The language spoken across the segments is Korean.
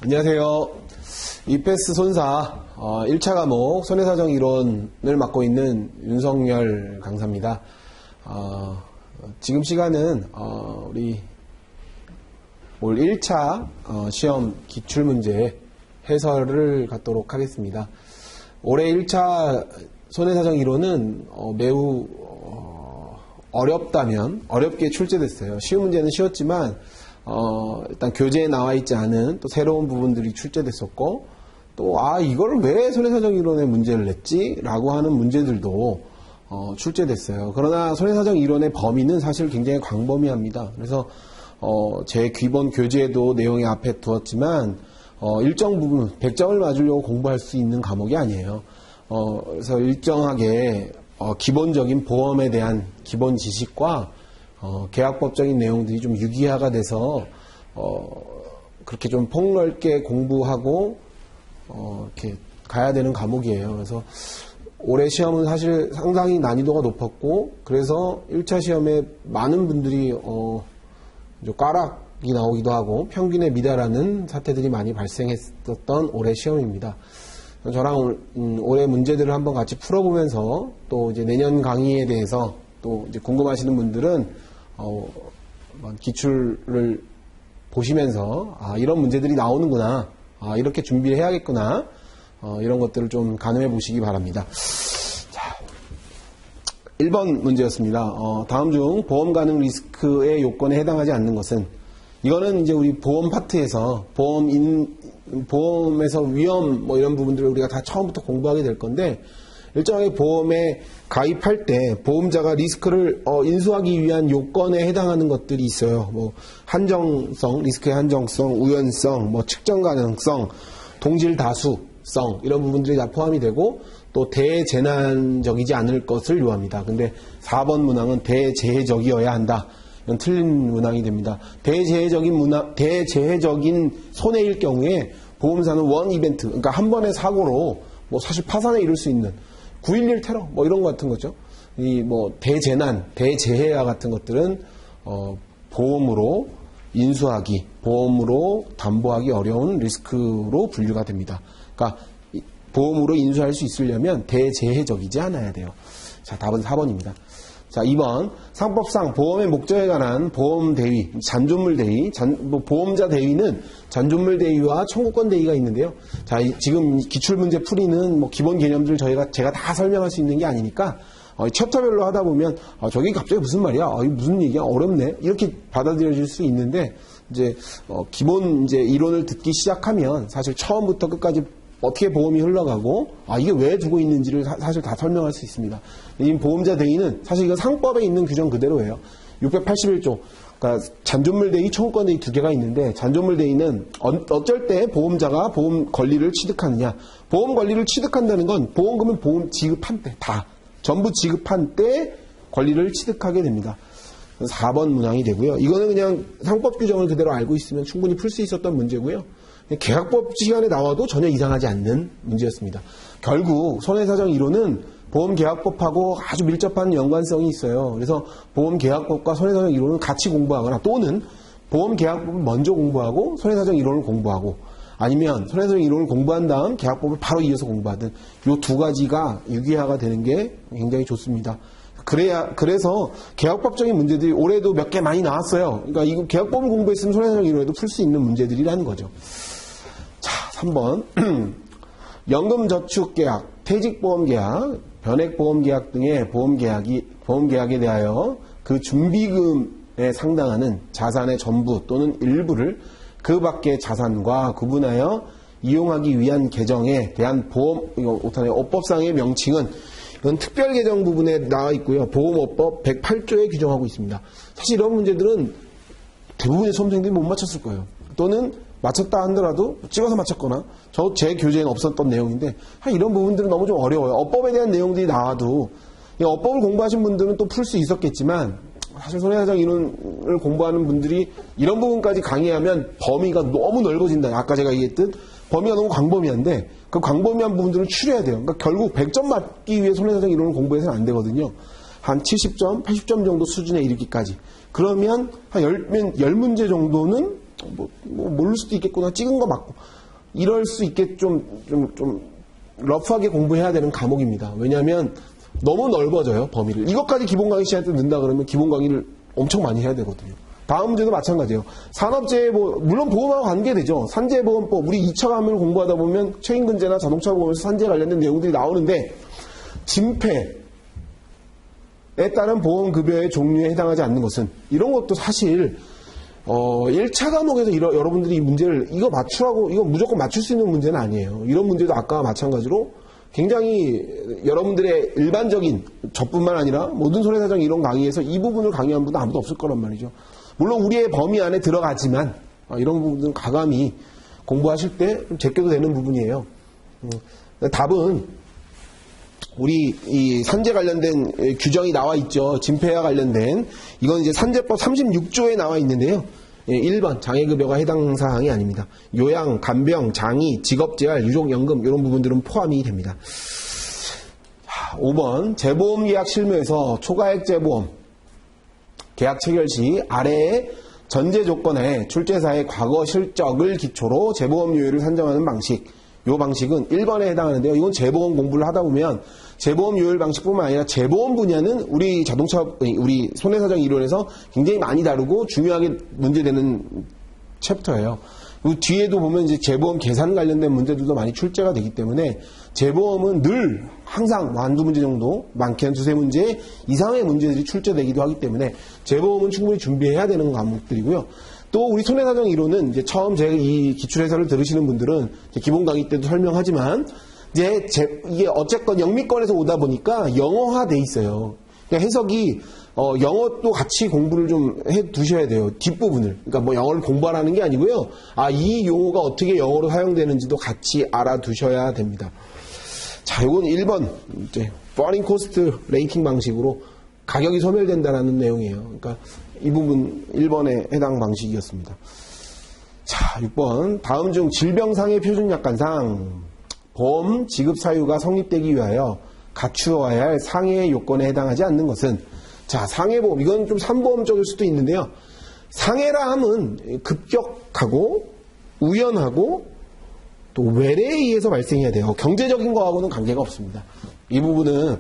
안녕하세요. 이패스 손사 1차 과목 손해사정 이론을 맡고 있는 윤석열 강사입니다. 지금 시간은 우리 올 1차 시험 기출문제 해설을 갖도록 하겠습니다. 올해 1차 손해사정 이론은 매우 어렵다면 어렵게 출제됐어요. 쉬운 문제는 쉬웠지만 일단 교재에 나와 있지 않은 또 새로운 부분들이 출제됐었고, 또 이걸 왜 손해사정 이론의 문제를 냈지? 라고 하는 문제들도 출제됐어요. 그러나 손해사정 이론의 범위는 사실 굉장히 광범위합니다. 그래서 제 기본 교재에도 내용이 앞에 두었지만 일정 부분 100점을 맞으려고 공부할 수 있는 과목이 아니에요. 그래서 일정하게 기본적인 보험에 대한 기본 지식과 계약법적인 내용들이 좀 유기화가 돼서 그렇게 좀 폭넓게 공부하고 이렇게 가야 되는 과목이에요. 그래서 올해 시험은 사실 상당히 난이도가 높았고, 그래서 1차 시험에 많은 분들이 꽈락이 나오기도 하고 평균에 미달하는 사태들이 많이 발생했었던 올해 시험입니다. 저랑 올해 문제들을 한번 같이 풀어보면서 또 이제 내년 강의에 대해서 또 이제 궁금하시는 분들은 기출을 보시면서 이런 문제들이 나오는구나, 이렇게 준비를 해야겠구나, 이런 것들을 좀 가늠해 보시기 바랍니다. 자, 1번 문제였습니다. 다음 중 보험 가능 리스크의 요건에 해당하지 않는 것은, 이거는 이제 우리 보험 파트에서 보험에서 위험 이런 부분들을 우리가 다 처음부터 공부하게 될 건데, 일정하게 보험에 가입할 때 보험자가 리스크를 인수하기 위한 요건에 해당하는 것들이 있어요. 한정성, 리스크의 한정성, 우연성, 측정 가능성, 동질 다수성, 이런 부분들이 다 포함이 되고, 또 대재난적이지 않을 것을 요합니다. 근데 4번 문항은 대재해적이어야 한다. 이건 틀린 문항이 됩니다. 대재해적인 손해일 경우에 보험사는 원 이벤트, 그러니까 한 번의 사고로 사실 파산에 이를 수 있는 9.11 테러 이런 것 같은 거죠. 대재난, 대재해와 같은 것들은 보험으로 인수하기, 보험으로 담보하기 어려운 리스크로 분류가 됩니다. 그러니까 보험으로 인수할 수 있으려면 대재해적이지 않아야 돼요. 자, 답은 4번입니다. 자, 2번. 상법상 보험의 목적에 관한 보험 대위, 잔존물 대위, 보험자 대위는 잔존물 대위와 청구권 대위가 있는데요. 자, 지금 기출문제 풀이는 기본 개념들 제가 다 설명할 수 있는 게 아니니까, 챕터별로 하다 보면, 저게 갑자기 무슨 말이야? 이거 무슨 얘기야? 어렵네? 이렇게 받아들여질 수 있는데, 기본 이론을 듣기 시작하면 사실 처음부터 끝까지 어떻게 보험이 흘러가고, 이게 왜 두고 있는지를 사실 다 설명할 수 있습니다. 이 보험자 대위는 사실 이건 상법에 있는 규정 그대로예요. 681조. 그러니까 잔존물 대위, 청구권 대위 두 개가 있는데, 잔존물 대위는 어쩔 때 보험자가 보험 권리를 취득하느냐. 보험 권리를 취득한다는 건 보험금을 보험 지급한 때, 전부 지급한 때 권리를 취득하게 됩니다. 4번 문항이 되고요. 이거는 그냥 상법 규정을 그대로 알고 있으면 충분히 풀 수 있었던 문제고요. 계약법 시간에 나와도 전혀 이상하지 않는 문제였습니다. 결국 손해사정 이론은 보험계약법하고 아주 밀접한 연관성이 있어요. 그래서 보험계약법과 손해사정 이론을 같이 공부하거나, 또는 보험계약법을 먼저 공부하고 손해사정 이론을 공부하고, 아니면 손해사정 이론을 공부한 다음 계약법을 바로 이어서 공부하든, 이 두 가지가 유기화가 되는 게 굉장히 좋습니다. 그래서 계약법적인 문제들이 올해도 몇 개 많이 나왔어요. 그러니까 이거 계약법을 공부했으면 손해사정 이론에도 풀 수 있는 문제들이라는 거죠. 자, 3번. 연금저축계약, 퇴직보험계약, 변액보험계약 등의 보험계약에 대하여 그 준비금에 상당하는 자산의 전부 또는 일부를 그 밖의 자산과 구분하여 이용하기 위한 계정에 대한 업법상의 명칭은, 이건 특별계정 부분에 나와 있고요. 보험업법 108조에 규정하고 있습니다. 사실 이런 문제들은 대부분의 수험생들이 못 맞췄을 거예요. 또는 맞췄다 하더라도 찍어서 맞췄거나, 제 교재에는 없었던 내용인데, 이런 부분들은 너무 좀 어려워요. 업법에 대한 내용들이 나와도, 업법을 공부하신 분들은 또 풀 수 있었겠지만, 사실 손해사정 이론을 공부하는 분들이 이런 부분까지 강의하면 범위가 너무 넓어진다. 아까 제가 얘기했듯 범위가 너무 광범위한데, 그 광범위한 부분들을 추려야 돼요. 그러니까 결국 100점 맞기 위해 손해사정 이론을 공부해서는 안 되거든요. 한 70점, 80점 정도 수준에 이르기까지. 그러면 한 10문제 정도는 모를 수도 있겠구나. 찍은 거 맞고. 이럴 수 있게 좀 러프하게 공부해야 되는 과목입니다. 왜냐하면 너무 넓어져요, 범위를. 이것까지 기본 강의 시간에 넣는다 그러면 기본 강의를 엄청 많이 해야 되거든요. 다음 문제도 마찬가지예요. 산업재해보험, 물론 보험하고 관계되죠. 산재보험법, 우리 2차 과목을 공부하다 보면 최인근제나 자동차 보험에서 산재 관련된 내용들이 나오는데, 진폐에 따른 보험급여의 종류에 해당하지 않는 것은, 이런 것도 사실 1차 과목에서 여러분들이 이 문제를 이거 맞추라고, 이거 무조건 맞출 수 있는 문제는 아니에요. 이런 문제도 아까와 마찬가지로 굉장히 여러분들의 일반적인, 저뿐만 아니라 모든 손해사정 이론 강의에서 이 부분을 강의한 분도 아무도 없을 거란 말이죠. 물론 우리의 범위 안에 들어가지만 이런 부분은 과감히 공부하실 때 좀 제껴도 되는 부분이에요. 답은 우리 이 산재 관련된 규정이 나와 있죠. 진폐와 관련된, 이건 이제 산재법 36조에 나와 있는데요. 1번 장애급여가 해당 사항이 아닙니다. 요양, 간병, 장의, 직업재활, 유족연금 이런 부분들은 포함이 됩니다. 5번 재보험 계약 실무에서 초과액 재보험 계약 체결 시 아래의 전제 조건에 출제사의 과거 실적을 기초로 재보험 요율을 산정하는 방식, 이 방식은 1번에 해당하는데요. 이건 재보험 공부를 하다 보면 재보험 요율 방식뿐만 아니라 재보험 분야는 우리 손해사정 이론에서 굉장히 많이 다루고 중요하게 문제되는 챕터예요. 그리고 뒤에도 보면 이제 재보험 계산 관련된 문제들도 많이 출제가 되기 때문에 재보험은 늘 항상 한두 문제 정도, 많게는 두세 문제 이상의 문제들이 출제되기도 하기 때문에 재보험은 충분히 준비해야 되는 과목들이고요. 또 우리 손해사정 이론은 이제 처음 제가 이 기출해설을 들으시는 분들은 기본 강의 때도 설명하지만 이제 이게 어쨌건 영미권에서 오다 보니까 영어화돼 있어요. 그러니까 해석이 영어도 같이 공부를 좀 해 두셔야 돼요. 뒷부분을. 그러니까 뭐 영어를 공부하라는 게 아니고요. 이 용어가 어떻게 영어로 사용되는지도 같이 알아두셔야 됩니다. 자, 이건 1번 이제 foreign cost 랭킹 방식으로 가격이 소멸된다라는 내용이에요. 그러니까 이 부분 1번에 해당 방식이었습니다. 자, 6번 다음 중 질병상해 표준약관상 보험 지급 사유가 성립되기 위하여 갖추어야 할 상해 요건에 해당하지 않는 것은, 자, 상해보험, 이건 좀 3보험 쪽일 수도 있는데요. 상해라 함은 급격하고 우연하고 또 외래에 의해서 발생해야 돼요. 경제적인 거하고는 관계가 없습니다. 이 부분은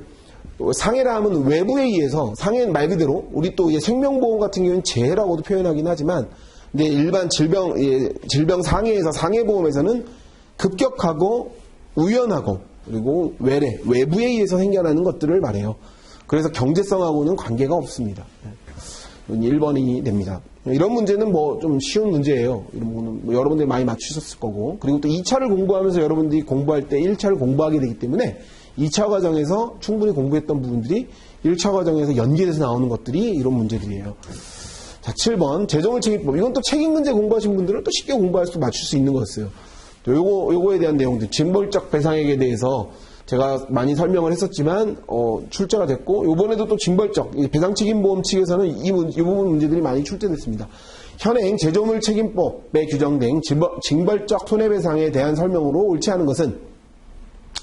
상해라 함은 외부에 의해서, 상해는 말 그대로 우리 또 생명보험 같은 경우는 재해라고도 표현하긴 하지만, 근데 일반 질병 상해에서, 상해보험에서는 급격하고 우연하고 그리고 외부에 의해서 생겨나는 것들을 말해요. 그래서 경제성하고는 관계가 없습니다. 1번이 됩니다. 이런 문제는 뭐 좀 쉬운 문제예요. 이런 거는 뭐 여러분들이 많이 맞추셨을 거고, 그리고 또 2차를 공부하면서 여러분들이 공부할 때 1차를 공부하게 되기 때문에 2차 과정에서 충분히 공부했던 부분들이 1차 과정에서 연계돼서 나오는 것들이 이런 문제들이에요. 자, 7번 재정을 책임법. 이건 또 책임문제 공부하신 분들은 또 쉽게 공부해서 맞출 수 있는 거였어요. 요거에 대한 내용들, 징벌적 배상액에 대해서 제가 많이 설명을 했었지만 출제가 됐고, 요번에도 또 징벌적 배상 책임보험 측에서는 이 부분 문제들이 많이 출제됐습니다. 현행 재조물 책임법에 규정된 징벌적 손해배상에 대한 설명으로 옳지 않은 것은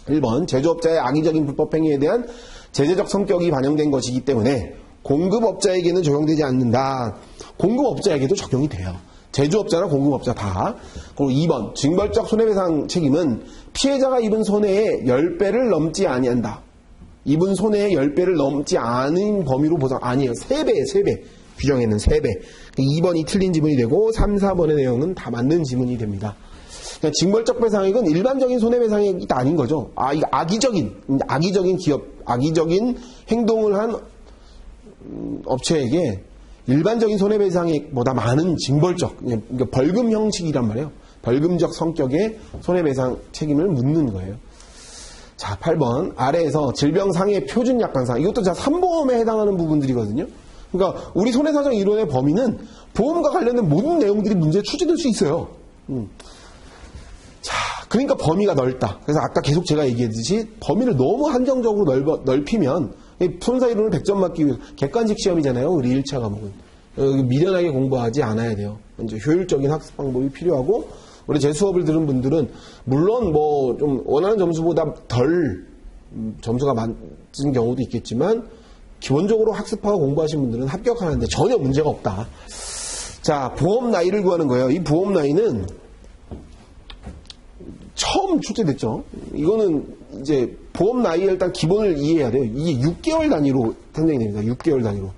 1번 제조업자의 악의적인 불법 행위에 대한 제재적 성격이 반영된 것이기 때문에 공급업자에게는 적용되지 않는다. 공급업자에게도 적용이 돼요. 제조업자나 공급업자 다. 그리고 2번 징벌적 손해배상 책임은 피해자가 입은 손해의 10배를 넘지 아니한다. 입은 손해의 10배를 넘지 않은 범위로 보상, 아니에요. 3배 규정에는 3배. 2번이 틀린 지문이 되고 3, 4번의 내용은 다 맞는 지문이 됩니다. 그러니까 징벌적 배상액은 일반적인 손해배상액이 아닌 거죠. 이거 악의적인 기업, 악의적인 행동을 한 업체에게 일반적인 손해배상액보다 많은 징벌적, 그러니까 벌금 형식이란 말이에요. 벌금적 성격의 손해배상 책임을 묻는 거예요. 자, 8번 아래에서 질병상해 표준약관상, 이것도 자 3보험에 해당하는 부분들이거든요. 그러니까 우리 손해사정 이론의 범위는 보험과 관련된 모든 내용들이 문제에 출제될 수 있어요. 자, 그러니까 범위가 넓다. 그래서 아까 계속 제가 얘기했듯이 범위를 너무 한정적으로 넓히면 손사 이론을 100점 맞기 위해 객관식 시험이잖아요. 우리 1차 과목은. 미련하게 공부하지 않아야 돼요. 이제 효율적인 학습 방법이 필요하고, 우리 제 수업을 들은 분들은 물론 뭐 좀 원하는 점수보다 덜 점수가 맞은 경우도 있겠지만 기본적으로 학습하고 공부하신 분들은 합격하는데 전혀 문제가 없다. 자, 보험 나이를 구하는 거예요. 이 보험 나이는 처음 출제됐죠. 이거는 이제 보험 나이에 일단 기본을 이해해야 돼요. 이게 6개월 단위로 산정이 됩니다. 6개월 단위로.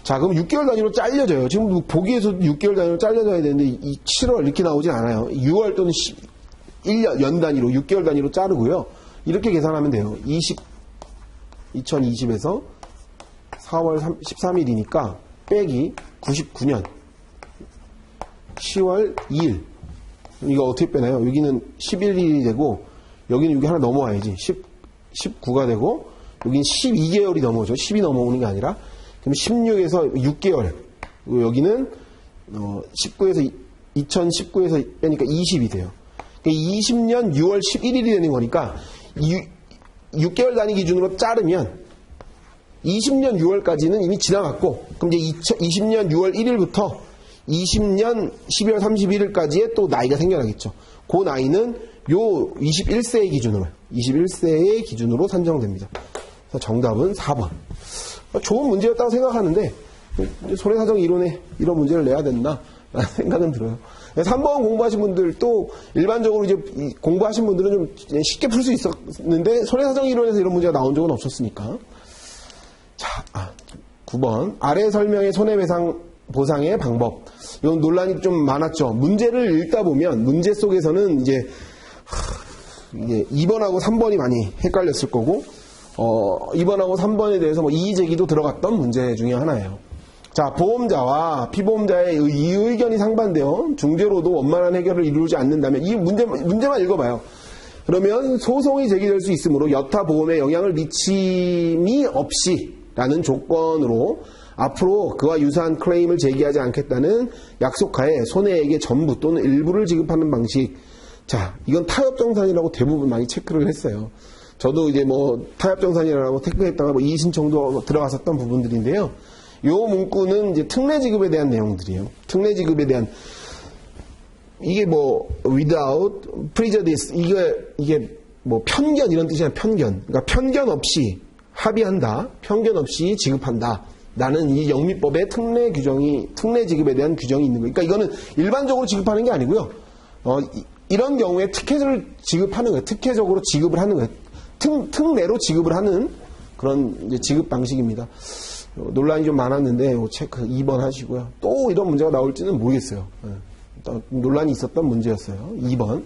자, 그럼 6개월 단위로 잘려져요. 지금 보기에서 6개월 단위로 잘려져야 되는데 이 7월 이렇게 나오진 않아요. 6월 또는 1년, 연 단위로 6개월 단위로 자르고요. 이렇게 계산하면 돼요. 2020에서 4월 13일이니까 빼기 99년 10월 2일. 이거 어떻게 빼나요? 여기는 11일이 되고 여기는 여기 하나 넘어와야지. 19가 되고 여기는 12개월이 넘어오죠. 10이 넘어오는 게 아니라. 그럼 16에서 6개월. 여기는 19에서 2019에서 빼니까 20이 돼요. 그러니까 20년 6월 11일이 되는 거니까 6개월 단위 기준으로 자르면 20년 6월까지는 이미 지나갔고, 그럼 이제 20년 6월 1일부터 20년 12월 31일까지의 또 나이가 생겨나겠죠. 그 나이는 요 21세의 기준으로 산정됩니다. 그래서 정답은 4번. 좋은 문제였다고 생각하는데, 손해사정 이론에 이런 문제를 내야 됐나? 라는 생각은 들어요. 3번 공부하신 분들 또 일반적으로 이제 공부하신 분들은 좀 쉽게 풀 수 있었는데, 손해사정 이론에서 이런 문제가 나온 적은 없었으니까. 자, 9번. 아래 설명의 손해배상 보상의 방법. 이건 논란이 좀 많았죠. 문제를 읽다 보면 문제 속에서는 이제 2번하고 3번이 많이 헷갈렸을 거고 2번하고 3번에 대해서 뭐 이의제기도 들어갔던 문제 중에 하나예요. 자, 보험자와 피보험자의 이 의견이 상반되어 중재로도 원만한 해결을 이루지 않는다면 이 문제만 읽어봐요. 그러면 소송이 제기될 수 있으므로 여타 보험에 영향을 미침이 없이 라는 조건으로 앞으로 그와 유사한 클레임을 제기하지 않겠다는 약속하에 손해액의 전부 또는 일부를 지급하는 방식. 자, 이건 타협정산이라고 대부분 많이 체크를 했어요. 저도 이제 뭐 타협정산이라고 체크했다가 뭐 이의신청도 들어갔었던 부분들인데요. 요 문구는 이제 특례지급에 대한 내용들이에요. 특례지급에 대한 이게 뭐 without prejudice 이게 뭐 편견 이런 뜻이야. 편견. 그러니까 편견 없이 합의한다. 편견 없이 지급한다. 나는 이 영미법에 특례 지급에 대한 규정이 있는 거예요. 그러니까 이거는 일반적으로 지급하는 게 아니고요. 이런 경우에 특혜를 지급하는 거예요. 특혜적으로 지급을 하는 거예요. 특례로 지급을 하는 그런 이제 지급 방식입니다. 논란이 좀 많았는데 체크 2번 하시고요. 또 이런 문제가 나올지는 모르겠어요. 논란이 있었던 문제였어요. 2번.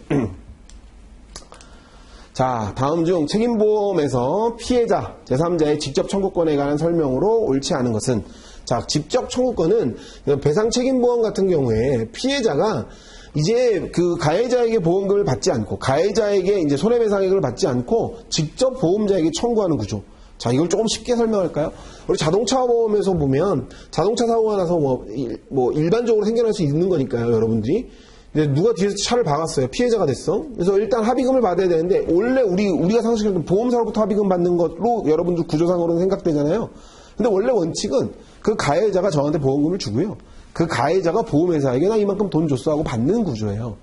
자, 다음 중 책임보험에서 피해자, 제3자의 직접 청구권에 관한 설명으로 옳지 않은 것은, 자, 직접 청구권은 배상 책임보험 같은 경우에 피해자가 이제 그 가해자에게 보험금을 받지 않고, 가해자에게 이제 손해배상액을 받지 않고 직접 보험자에게 청구하는 구조. 자, 이걸 조금 쉽게 설명할까요? 우리 자동차 보험에서 보면 자동차 사고가 나서 뭐 일반적으로 생겨날 수 있는 거니까요, 여러분들이. 근데 누가 뒤에서 차를 박았어요. 피해자가 됐어. 그래서 일단 합의금을 받아야 되는데 원래 우리가 상식적으로 보험사로부터 합의금 받는 것로 여러분들 구조상으로는 생각되잖아요. 근데 원래 원칙은 그 가해자가 저한테 보험금을 주고요. 그 가해자가 보험회사에게 나 이만큼 돈 줬어 하고 받는 구조예요.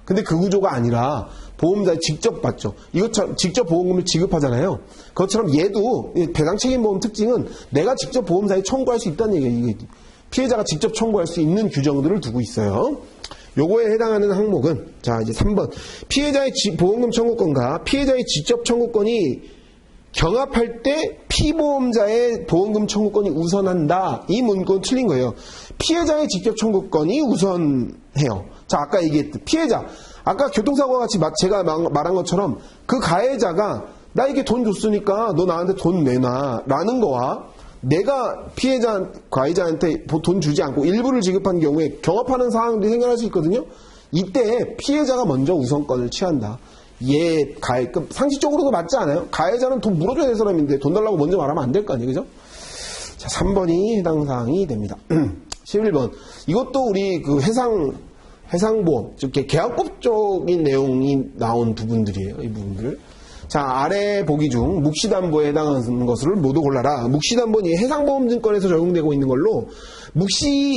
근데 그 구조가 아니라 보험자에 직접 받죠. 이것처럼 직접 보험금을 지급하잖아요. 그것처럼 얘도 배상 책임보험 특징은 내가 직접 보험사에 청구할 수 있다는 얘기예요. 이게 피해자가 직접 청구할 수 있는 규정들을 두고 있어요. 요거에 해당하는 항목은 자 이제 3번 피해자의 보험금 청구권과 피해자의 직접 청구권이 경합할 때 피보험자의 보험금 청구권이 우선한다. 이 문구는 틀린 거예요. 피해자의 직접 청구권이 우선해요. 자, 아까 얘기했던 피해자. 아까 교통사고와 같이 제가 말한 것처럼 그 가해자가 나 이게 돈 줬으니까 너 나한테 돈 내놔 라는 거와 내가 가해자한테 돈 주지 않고 일부를 지급한 경우에 경합하는 상황들이 생겨날 수 있거든요. 이때 피해자가 먼저 우선권을 취한다. 상식적으로도 맞지 않아요? 가해자는 돈 물어줘야 될 사람인데 돈 달라고 먼저 말하면 안 될 거 아니에요? 그죠? 자, 3번이 해당 사항이 됩니다. 11번. 이것도 우리 그 해상보험, 즉 계약법적인 내용이 나온 부분들이에요. 이 부분들. 자, 아래 보기 중 묵시담보에 해당하는 것을 모두 골라라. 묵시담보는 해상보험증권에서 적용되고 있는 걸로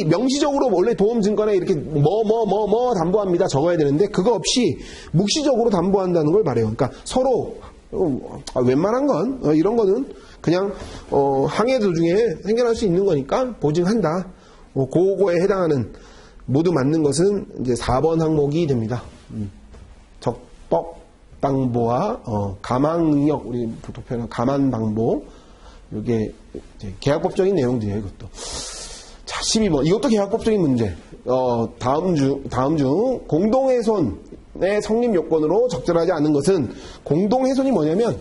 명시적으로 원래 보험증권에 이렇게 담보합니다 적어야 되는데 그거 없이 묵시적으로 담보한다는 걸 말해요. 그러니까 서로 웬만한 건 이런 거는 그냥 항해 도중에 생겨날 수 있는 거니까 보증한다. 그거에 해당하는 모두 맞는 것은 이제 4번 항목이 됩니다. 적법 방보와 가망 능력, 우리 보통 표현하는 가만 방보, 이게 계약법적인 내용들이에요. 이것도. 자, 12번. 이것도 계약법적인 문제. 다음 중 공동훼손의 성립 요건으로 적절하지 않은 것은, 공동훼손이 뭐냐면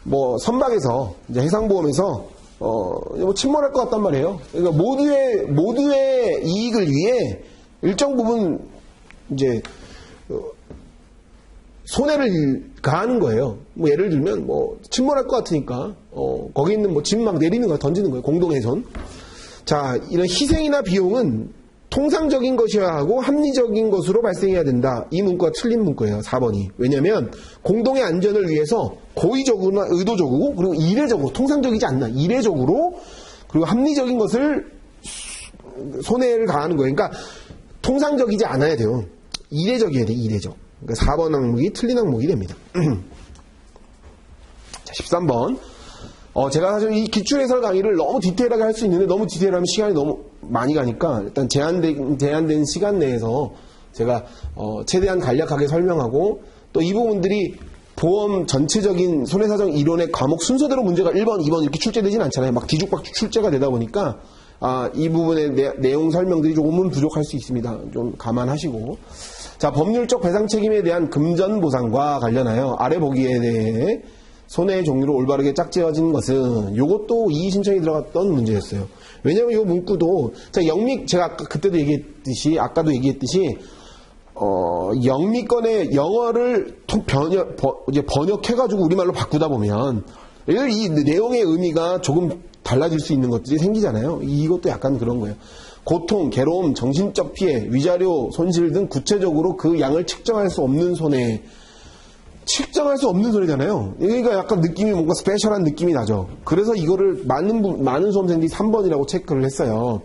뭐 선박에서 이제 해상보험에서 뭐 침몰할 것 같단 말이에요. 그러니까 모두의 이익을 위해 일정 부분 이제 손해를 가하는 거예요. 뭐 예를 들면 뭐 침몰할 것 같으니까 거기 있는 뭐 짐 막 내리는 거 던지는 거예요. 공동훼손. 자, 이런 희생이나 비용은 통상적인 것이어야 하고 합리적인 것으로 발생해야 된다. 이 문구가 틀린 문구예요. 4번이. 왜냐하면 공동의 안전을 위해서 고의적으로나 의도적으로 그리고 이례적으로, 통상적이지 않나, 이례적으로 그리고 합리적인 것을 손해를 가하는 거예요. 그러니까 통상적이지 않아야 돼요. 이례적이어야 돼. 이례적. 그러니까 4번 항목이 틀린 항목이 됩니다. 자, 13번. 제가 사실 이 기출해설 강의를 너무 디테일하게 할 수 있는데 너무 디테일하면 시간이 너무 많이 가니까 일단 제한된 시간 내에서 제가 최대한 간략하게 설명하고, 또 이 부분들이 보험 전체적인 손해사정 이론의 과목 순서대로 문제가 1번, 2번 이렇게 출제되진 않잖아요. 막 뒤죽박죽 출제가 되다 보니까 이 부분의 내용 설명들이 조금은 부족할 수 있습니다. 좀 감안하시고. 자, 법률적 배상 책임에 대한 금전 보상과 관련하여 아래 보기에 대해 손해의 종류를 올바르게 짝지어진 것은, 요것도 이의 신청이 들어갔던 문제였어요. 왜냐면 요 문구도, 자, 제가 그때도 얘기했듯이, 아까도 얘기했듯이, 영미권의 영어를 번역해가지고 우리말로 바꾸다 보면, 이 내용의 의미가 조금 달라질 수 있는 것들이 생기잖아요. 이것도 약간 그런 거예요. 고통, 괴로움, 정신적 피해, 위자료, 손실 등 구체적으로 그 양을 측정할 수 없는 손해, 측정할 수 없는 소리잖아요. 그러니까 약간 느낌이 뭔가 스페셜한 느낌이 나죠. 그래서 이거를 많은 수험생들이 3번이라고 체크를 했어요.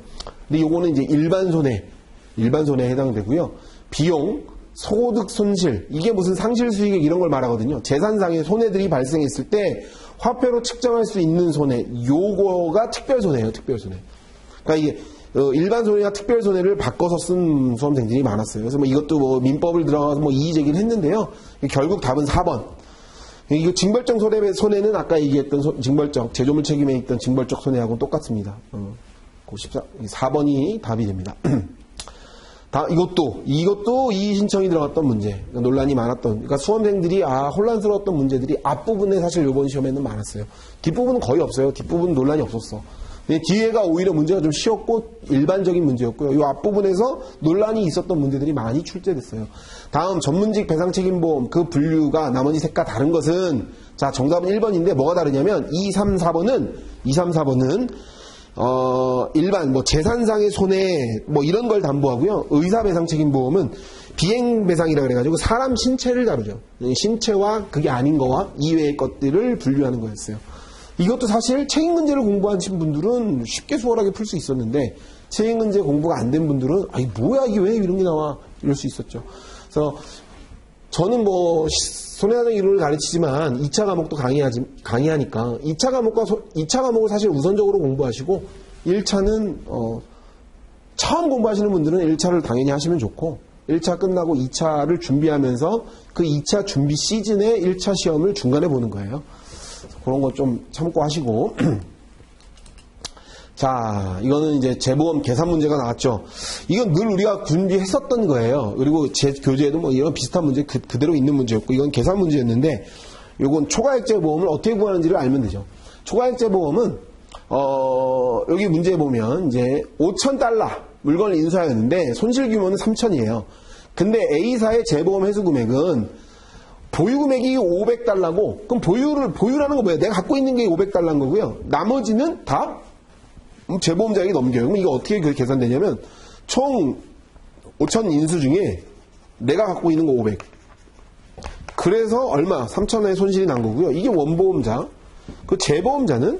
근데 요거는 이제 일반 손해에 해당되고요. 비용, 소득 손실, 이게 무슨 상실 수익액 이런 걸 말하거든요. 재산상의 손해들이 발생했을 때 화폐로 측정할 수 있는 손해, 요거가 특별 손해예요. 특별 손해. 그러니까 이게 일반 손해와 특별 손해를 바꿔서 쓴 수험생들이 많았어요. 그래서 뭐 이것도 뭐 민법을 들어가서 뭐 이의 제기를 했는데요. 결국 답은 4번. 이거 징벌적 손해는 아까 얘기했던 징벌적, 제조물 책임에 있던 징벌적 손해하고 똑같습니다. 4번이 답이 됩니다. 이것도 이의 신청이 들어갔던 문제, 논란이 많았던, 그러니까 수험생들이 혼란스러웠던 문제들이 앞부분에 사실 이번 시험에는 많았어요. 뒷부분은 거의 없어요. 뒷부분은 논란이 없었어. 뒤에가 오히려 문제가 좀 쉬웠고 일반적인 문제였고요. 이 앞부분에서 논란이 있었던 문제들이 많이 출제됐어요. 다음, 전문직 배상책임보험 그 분류가 나머지 셋과 다른 것은, 자, 정답은 1번인데 뭐가 다르냐면 2, 3, 4번은 일반 뭐 재산상의 손해 뭐 이런 걸 담보하고요. 의사배상책임보험은 비행배상이라 그래가지고 사람 신체를 다루죠. 신체와 그게 아닌 거와 이외의 것들을 분류하는 거였어요. 이것도 사실 책임문제를 공부하신 분들은 쉽게 수월하게 풀 수 있었는데, 책임문제 공부가 안 된 분들은 뭐야 이게 왜 이런 게 나와 이럴 수 있었죠. 그래서 저는 뭐 손해사정 이론을 가르치지만 2차 과목도 강의하니까 2차 과목을 사실 우선적으로 공부하시고 1차는 처음 공부하시는 분들은 1차를 당연히 하시면 좋고, 1차 끝나고 2차를 준비하면서 그 2차 준비 시즌에 1차 시험을 중간에 보는 거예요. 그런 거 좀 참고하시고. 자, 이거는 이제 재보험 계산 문제가 나왔죠. 이건 늘 우리가 준비했었던 거예요. 그리고 제 교재에도 뭐 이런 비슷한 문제 그대로 있는 문제였고, 이건 계산 문제였는데, 요건 초과액제 보험을 어떻게 구하는지를 알면 되죠. 초과액제 보험은 여기 문제에 보면 이제 $5,000 물건을 인수하였는데 손실 규모는 3,000이에요. 근데 A사의 재보험 회수 금액은 보유 금액이 $500고, 그럼 보유라는 거 뭐예요? 내가 갖고 있는 게 $500인 거고요. 나머지는 다 재보험자에게 넘겨요. 그럼 이거 어떻게 계산되냐면, 총 5,000 인수 중에 내가 갖고 있는 거 500. 그래서 얼마? 3,000원의 손실이 난 거고요. 이게 원보험자. 그 재보험자는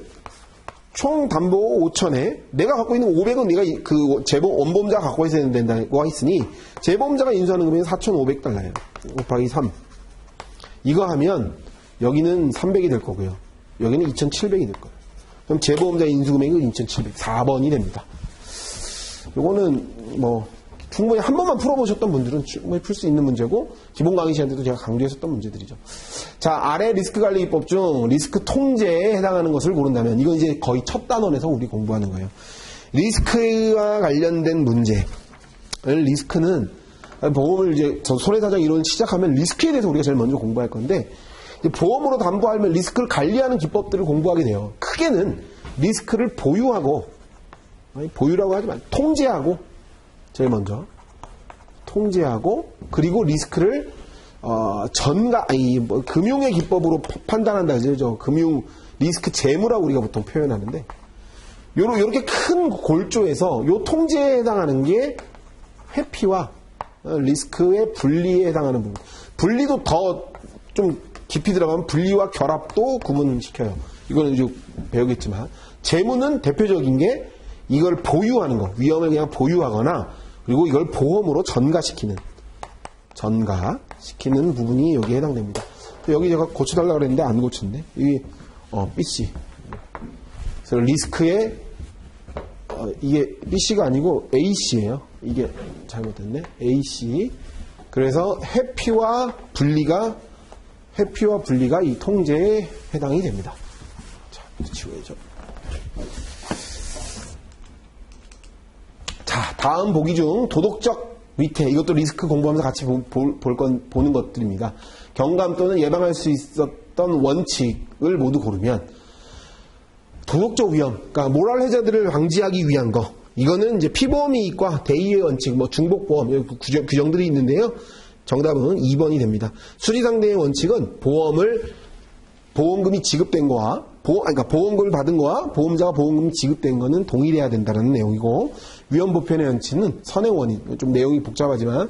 총 담보 5,000에 내가 갖고 있는 500은 네가 원보험자가 갖고 있어야 된다고 했으니, 재보험자가 인수하는 금액은 $4,500예요. 곱하기 3. 이거 하면 여기는 300이 될 거고요. 여기는 2,700이 될 거예요. 그럼 재보험자 인수금액은 2,700. 4번이 됩니다. 요거는 뭐 충분히 한 번만 풀어보셨던 분들은 충분히 풀 수 있는 문제고 기본 강의 시간 때도 제가 강조했었던 문제들이죠. 자, 아래 리스크 관리 기법 중 리스크 통제에 해당하는 것을 고른다면 이건 이제 거의 첫 단원에서 우리 공부하는 거예요. 리스크와 관련된 문제. 리스크는 보험을 이제 손해사정 이론 시작하면 리스크에 대해서 우리가 제일 먼저 공부할 건데 보험으로 담보하면 리스크를 관리하는 기법들을 공부하게 돼요. 크게는 리스크를 보유하고 보유라고 하지만 통제하고 제일 먼저 통제하고 그리고 리스크를 금융의 기법으로 판단한다. 저 금융 리스크 재무라고 우리가 보통 표현하는데 요렇게 큰 골조에서 요 통제에 해당하는 게 회피와 리스크의 분리에 해당하는 부분. 분리도 더 좀 깊이 들어가면 분리와 결합도 구분시켜요. 이거는 이제 배우겠지만 재무는 대표적인 게 이걸 보유하는 거, 위험을 그냥 보유하거나 그리고 이걸 보험으로 전가시키는 부분이 여기에 해당됩니다. 여기 제가 고쳐달라고 그랬는데 안 고쳤네. 이 BC. 그래서 리스크의 이게 BC가 아니고 AC예요. 이게 잘못됐네. AC. 그래서 회피와 분리가 이 통제에 해당이 됩니다. 자, 지워야죠. 자, 다음 보기 중 도덕적 위태, 이것도 리스크 공부하면서 같이 보는 것들입니다. 경감 또는 예방할 수 있었던 원칙을 모두 고르면 도덕적 위험, 그러니까 모랄 해자들을 방지하기 위한 거. 이거는 이제 피보험이익과 대의의 원칙, 뭐 중복보험, 규정들이 있는데요. 정답은 2번이 됩니다. 수리상대의 원칙은 보험금이 지급된 거와, 그러니까 보험금을 받은 거와 보험자가 보험금이 지급된 거는 동일해야 된다는 내용이고, 위험보편의 원칙은 선행 원인, 좀 내용이 복잡하지만,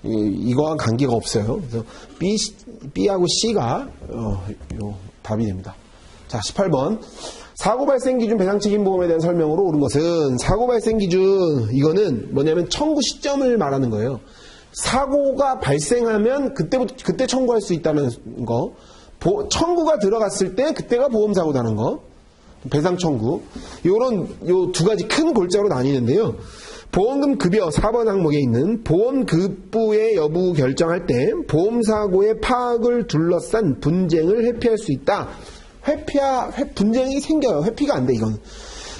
이거와 관계가 없어요. 그래서 B하고 C가, 요 답이 됩니다. 자, 18번. 사고 발생 기준 배상 책임 보험에 대한 설명으로 옳은 것은 사고 발생 기준 이거는 뭐냐면 청구 시점을 말하는 거예요. 사고가 발생하면 그때 청구할 수 있다는 거. 청구가 들어갔을 때 그때가 보험 사고다는 거. 배상 청구. 요 두 가지 큰 골자로 나뉘는데요. 보험금 급여 4번 항목에 있는 보험 급부의 여부 결정할 때 보험 사고의 파악을 둘러싼 분쟁을 회피할 수 있다. 분쟁이 생겨요. 회피가 안 돼, 이건.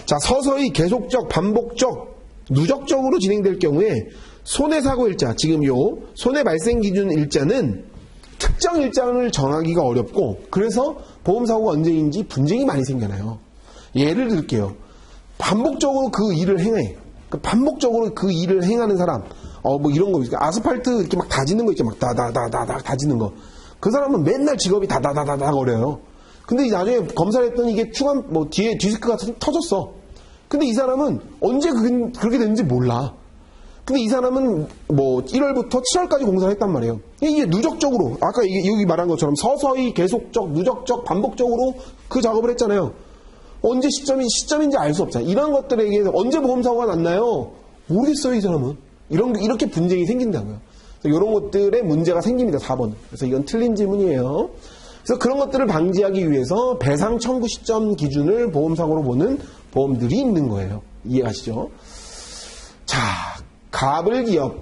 자, 서서히 계속적, 반복적, 누적적으로 진행될 경우에 손해사고 일자, 지금 요 손해 발생 기준 일자는 특정 일자를 정하기가 어렵고 그래서 보험사고가 언제인지 분쟁이 많이 생겨나요. 예를 들게요. 반복적으로 그 일을 행해. 반복적으로 그 일을 행하는 사람, 뭐 이런 거, 아스팔트 이렇게 막 다지는 거 있죠. 막 다지는 거. 그 사람은 맨날 직업이 다다다다다 거려요. 근데 나중에 검사를 했더니 이게 뒤에 디스크가 터졌어. 근데 이 사람은 언제 그렇게 됐는지 몰라. 근데 이 사람은 1월부터 7월까지 공사를 했단 말이에요. 이게 누적적으로, 아까 여기 말한 것처럼 서서히 계속적, 누적적, 반복적으로 그 작업을 했잖아요. 언제 시점인지 알 수 없잖아요. 이런 것들에 의해서 언제 보험사고가 났나요? 모르겠어요, 이 사람은. 이렇게 분쟁이 생긴다고요. 이런 것들에 문제가 생깁니다, 4번. 그래서 이건 틀린 질문이에요. 그래서 그런 것들을 방지하기 위해서 배상 청구 시점 기준을 보험사고로 보는 보험들이 있는 거예요. 이해하시죠? 자, 가불 기업은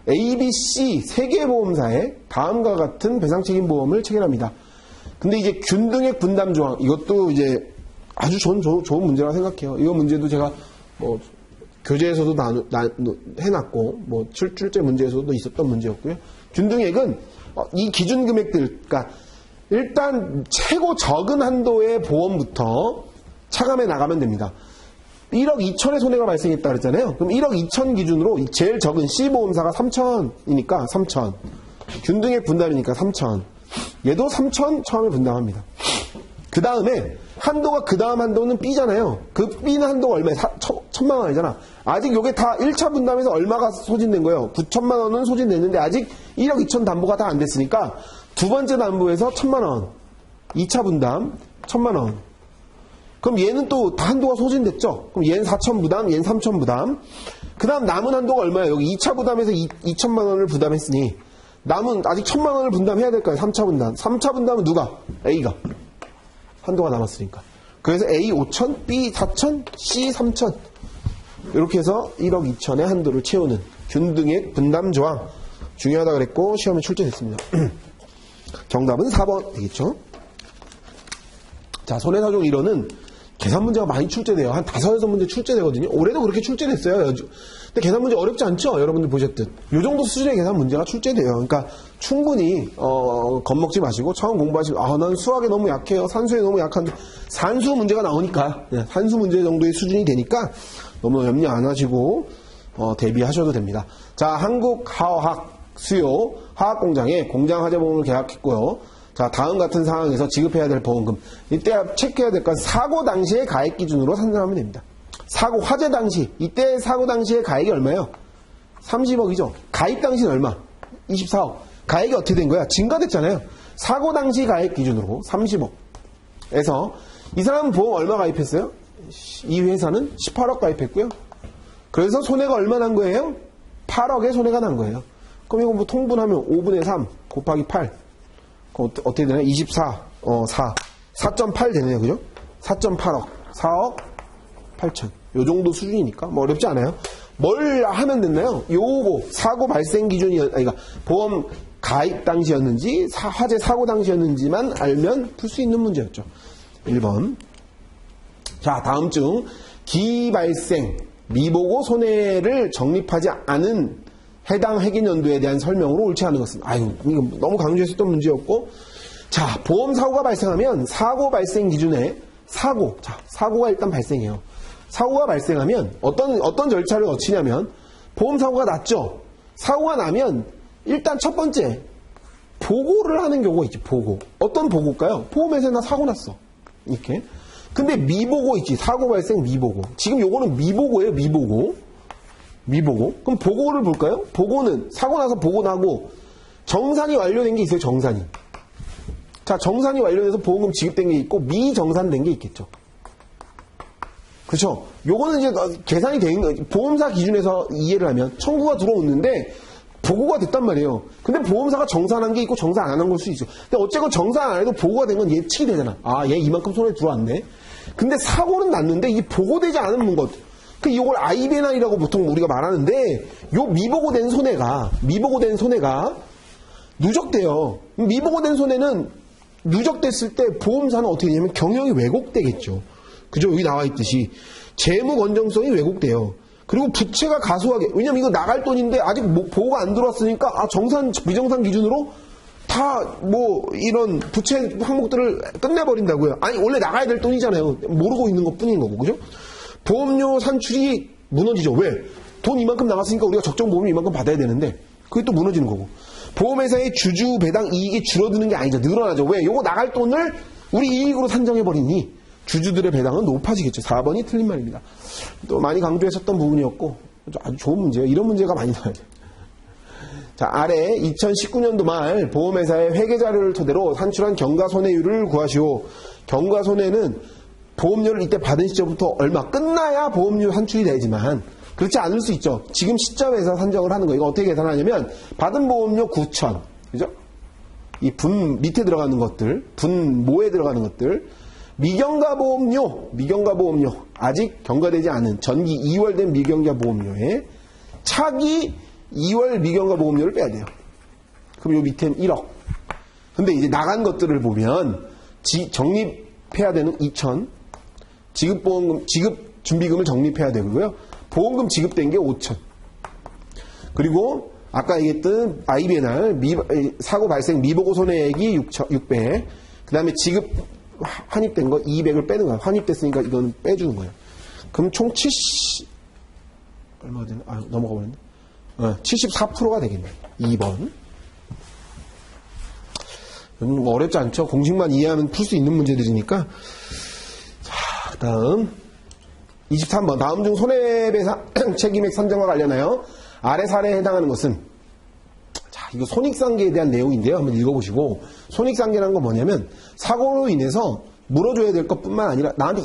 ABC 3개 보험사에 다음과 같은 배상 책임 보험을 체결합니다. 근데 이제 균등액 분담 조항, 이것도 이제 아주 좋은 문제라고 생각해요. 이 문제도 제가 교재에서도 해놨고, 출제 문제에서도 있었던 문제였고요. 균등액은 이 기준 금액들, 그러니까 일단 최고 적은 한도의 보험부터 차감해 나가면 됩니다. 1억 2천의 손해가 발생했다 그랬잖아요. 그럼 1억 2천 기준으로 제일 적은 C보험사가 3천이니까 3천. 균등액 분담이니까 3천. 얘도 3천 처음에 분담합니다. 그 다음에 한도가 그 다음 한도는 B잖아요. 그 B는 한도가 얼마야? 1,000만 원이잖아. 아직 요게 다 1차 분담에서 얼마가 소진된 거예요? 9천만 원은 소진됐는데 아직 1억 2천 담보가 다 안 됐으니까 두 번째 담보에서 1,000만 원. 2차 분담 1,000만 원. 그럼 얘는 또 다 한도가 소진됐죠? 그럼 얘는 4천 부담, 얘는 3천 부담. 그 다음 남은 한도가 얼마예요? 여기 2차 부담에서 2천만 원을 부담했으니 남은 아직 1,000만 원을 분담해야 될까요? 3차 분담. 3차 분담은 누가? A가. 한도가 남았으니까. 그래서 A 5천, B 4천, C 3천. 이렇게 해서 1억 2천의 한도를 채우는 균등액 분담 조항 중요하다 그랬고 시험에 출제됐습니다. 정답은 4번 되겠죠. 자, 손해사정 이론은 계산 문제가 많이 출제돼요. 한 5, 6문제 출제되거든요. 올해도 그렇게 출제됐어요. 근데 계산 문제 어렵지 않죠? 여러분들 보셨듯. 요 정도 수준의 계산 문제가 출제돼요. 그러니까 충분히 겁먹지 마시고 처음 공부하시고 난 수학에 너무 약해요. 산수에 너무 약한데 산수 문제가 나오니까 산수 문제 정도의 수준이 되니까 너무 염려 안 하시고 대비하셔도 됩니다. 자, 한국화학 수요 화학공장에 공장화재보험을 계약했고요. 자, 다음 같은 상황에서 지급해야 될 보험금. 이때 체크해야 될 건 사고 당시의 가액 기준으로 산정하면 됩니다. 사고, 화재 당시, 이때 사고 당시의 가액이 얼마예요? 30억이죠. 가입 당시는 얼마? 24억. 가액이 어떻게 된 거야? 증가됐잖아요. 사고 당시 가액 기준으로 30억. 에서 이 사람은 보험 얼마 가입했어요? 이 회사는 18억 가입했고요. 그래서 손해가 얼마 난 거예요? 8억의 손해가 난 거예요. 그럼 이거 뭐 통분하면 5분의 3 곱하기 8. 어떻게 되나요? 24, 4.8 되네요. 그죠? 4.8억. 4억 8천. 요 정도 수준이니까 뭐 어렵지 않아요. 뭘 하면 됐나요? 요거 사고 발생 기준이 그러니까 보험 가입 당시였는지 화재 사고 당시였는지만 알면 풀 수 있는 문제였죠. 1번. 자, 다음 중 기발생 미보고 손해를 적립하지 않은 해당 회계연도에 대한 설명으로 옳지 않은 것은 이거 너무 강조했었던 문제였고, 자, 보험 사고가 발생하면 사고 발생 기준에 사고가 일단 발생해요. 사고가 발생하면 어떤 절차를 거치냐면 보험 사고가 났죠. 사고가 나면 일단 첫 번째 보고를 하는 경우가 있지. 보고. 어떤 보고일까요? 보험회사에 나 사고 났어. 이렇게. 근데 미보고 있지. 사고 발생 미보고. 지금 요거는 미보고예요. 미보고. 그럼 보고를 볼까요? 보고는 사고 나서 보고 나고 정산이 완료된 게 있어요. 정산이. 자, 정산이 완료돼서 보험금 지급된 게 있고 미정산된 게 있겠죠. 그렇죠? 요거는 이제 계산이 된 거, 보험사 기준에서 이해를 하면 청구가 들어오는데 보고가 됐단 말이에요. 근데 보험사가 정산한 게 있고 정산 안 한 걸 수 있어. 근데 어쨌건 정산 안 해도 보고가 된 건 예측이 되잖아. 얘 이만큼 손해 들어왔네. 근데 사고는 났는데 이게 보고되지 않은 것. 이걸 IBNR이라고 보통 우리가 말하는데 요 미보고된 손해가 누적돼요. 미보고된 손해는 누적됐을 때 보험사는 어떻게 되냐면 경영이 왜곡되겠죠. 그죠? 여기 나와 있듯이 재무 건정성이 왜곡돼요. 그리고 부채가 가수하게, 왜냐면 이거 나갈 돈인데 아직 보고가 안 들어왔으니까 정산 비정산 기준으로 다 이런 부채 항목들을 끝내버린다고요. 아니 원래 나가야 될 돈이잖아요. 모르고 있는 것 뿐인 거고. 그죠? 보험료 산출이 무너지죠. 왜? 돈 이만큼 나갔으니까 우리가 적정 보험료 이만큼 받아야 되는데 그게 또 무너지는 거고. 보험회사의 주주 배당 이익이 줄어드는 게 아니죠. 늘어나죠. 왜? 요거 나갈 돈을 우리 이익으로 산정해버리니 주주들의 배당은 높아지겠죠. 4번이 틀린 말입니다. 또 많이 강조했었던 부분이었고 아주 좋은 문제예요. 이런 문제가 많이 나와요. 자, 아래 2019년도 말 보험회사의 회계자료를 토대로 산출한 경과손해율을 구하시오. 경과손해는 보험료를 이때 받은 시점부터 얼마 끝나야 보험료 산출이 되지만 그렇지 않을 수 있죠. 지금 시점에서 산정을 하는 거예요. 이거 어떻게 계산하냐면 받은 보험료 9천, 그죠? 이 분 밑에 들어가는 것들, 분모에 들어가는 것들, 미경과 보험료 아직 경과되지 않은 전기 2월 된 미경과 보험료에 차기 2월 미경과 보험료를 빼야 돼요. 그럼 요 밑에는 1억. 근데 이제 나간 것들을 보면 적립해야 되는 2천, 지급 준비금을 적립해야 되고요. 보험금 지급된 게 5천. 그리고 아까 얘기했던 IBNR 사고 발생 미보고 손해액이 600. 그 다음에 지급 환입된 거 200을 빼는 거야. 환입됐으니까 이거는 빼주는 거예요. 그럼 총 70 얼마가 되나? 넘어가 버렸네. 74%가 되겠네. 2번. 어렵지 않죠? 공식만 이해하면 풀 수 있는 문제들이니까. 자, 다음 23번. 다음 중 손해배상 책임액 산정과 관련하여 아래 사례에 해당하는 것은, 자, 이거 손익상계에 대한 내용인데요. 한번 읽어보시고. 손익상계라는 건 뭐냐면 사고로 인해서 물어줘야 될 것뿐만 아니라 나한테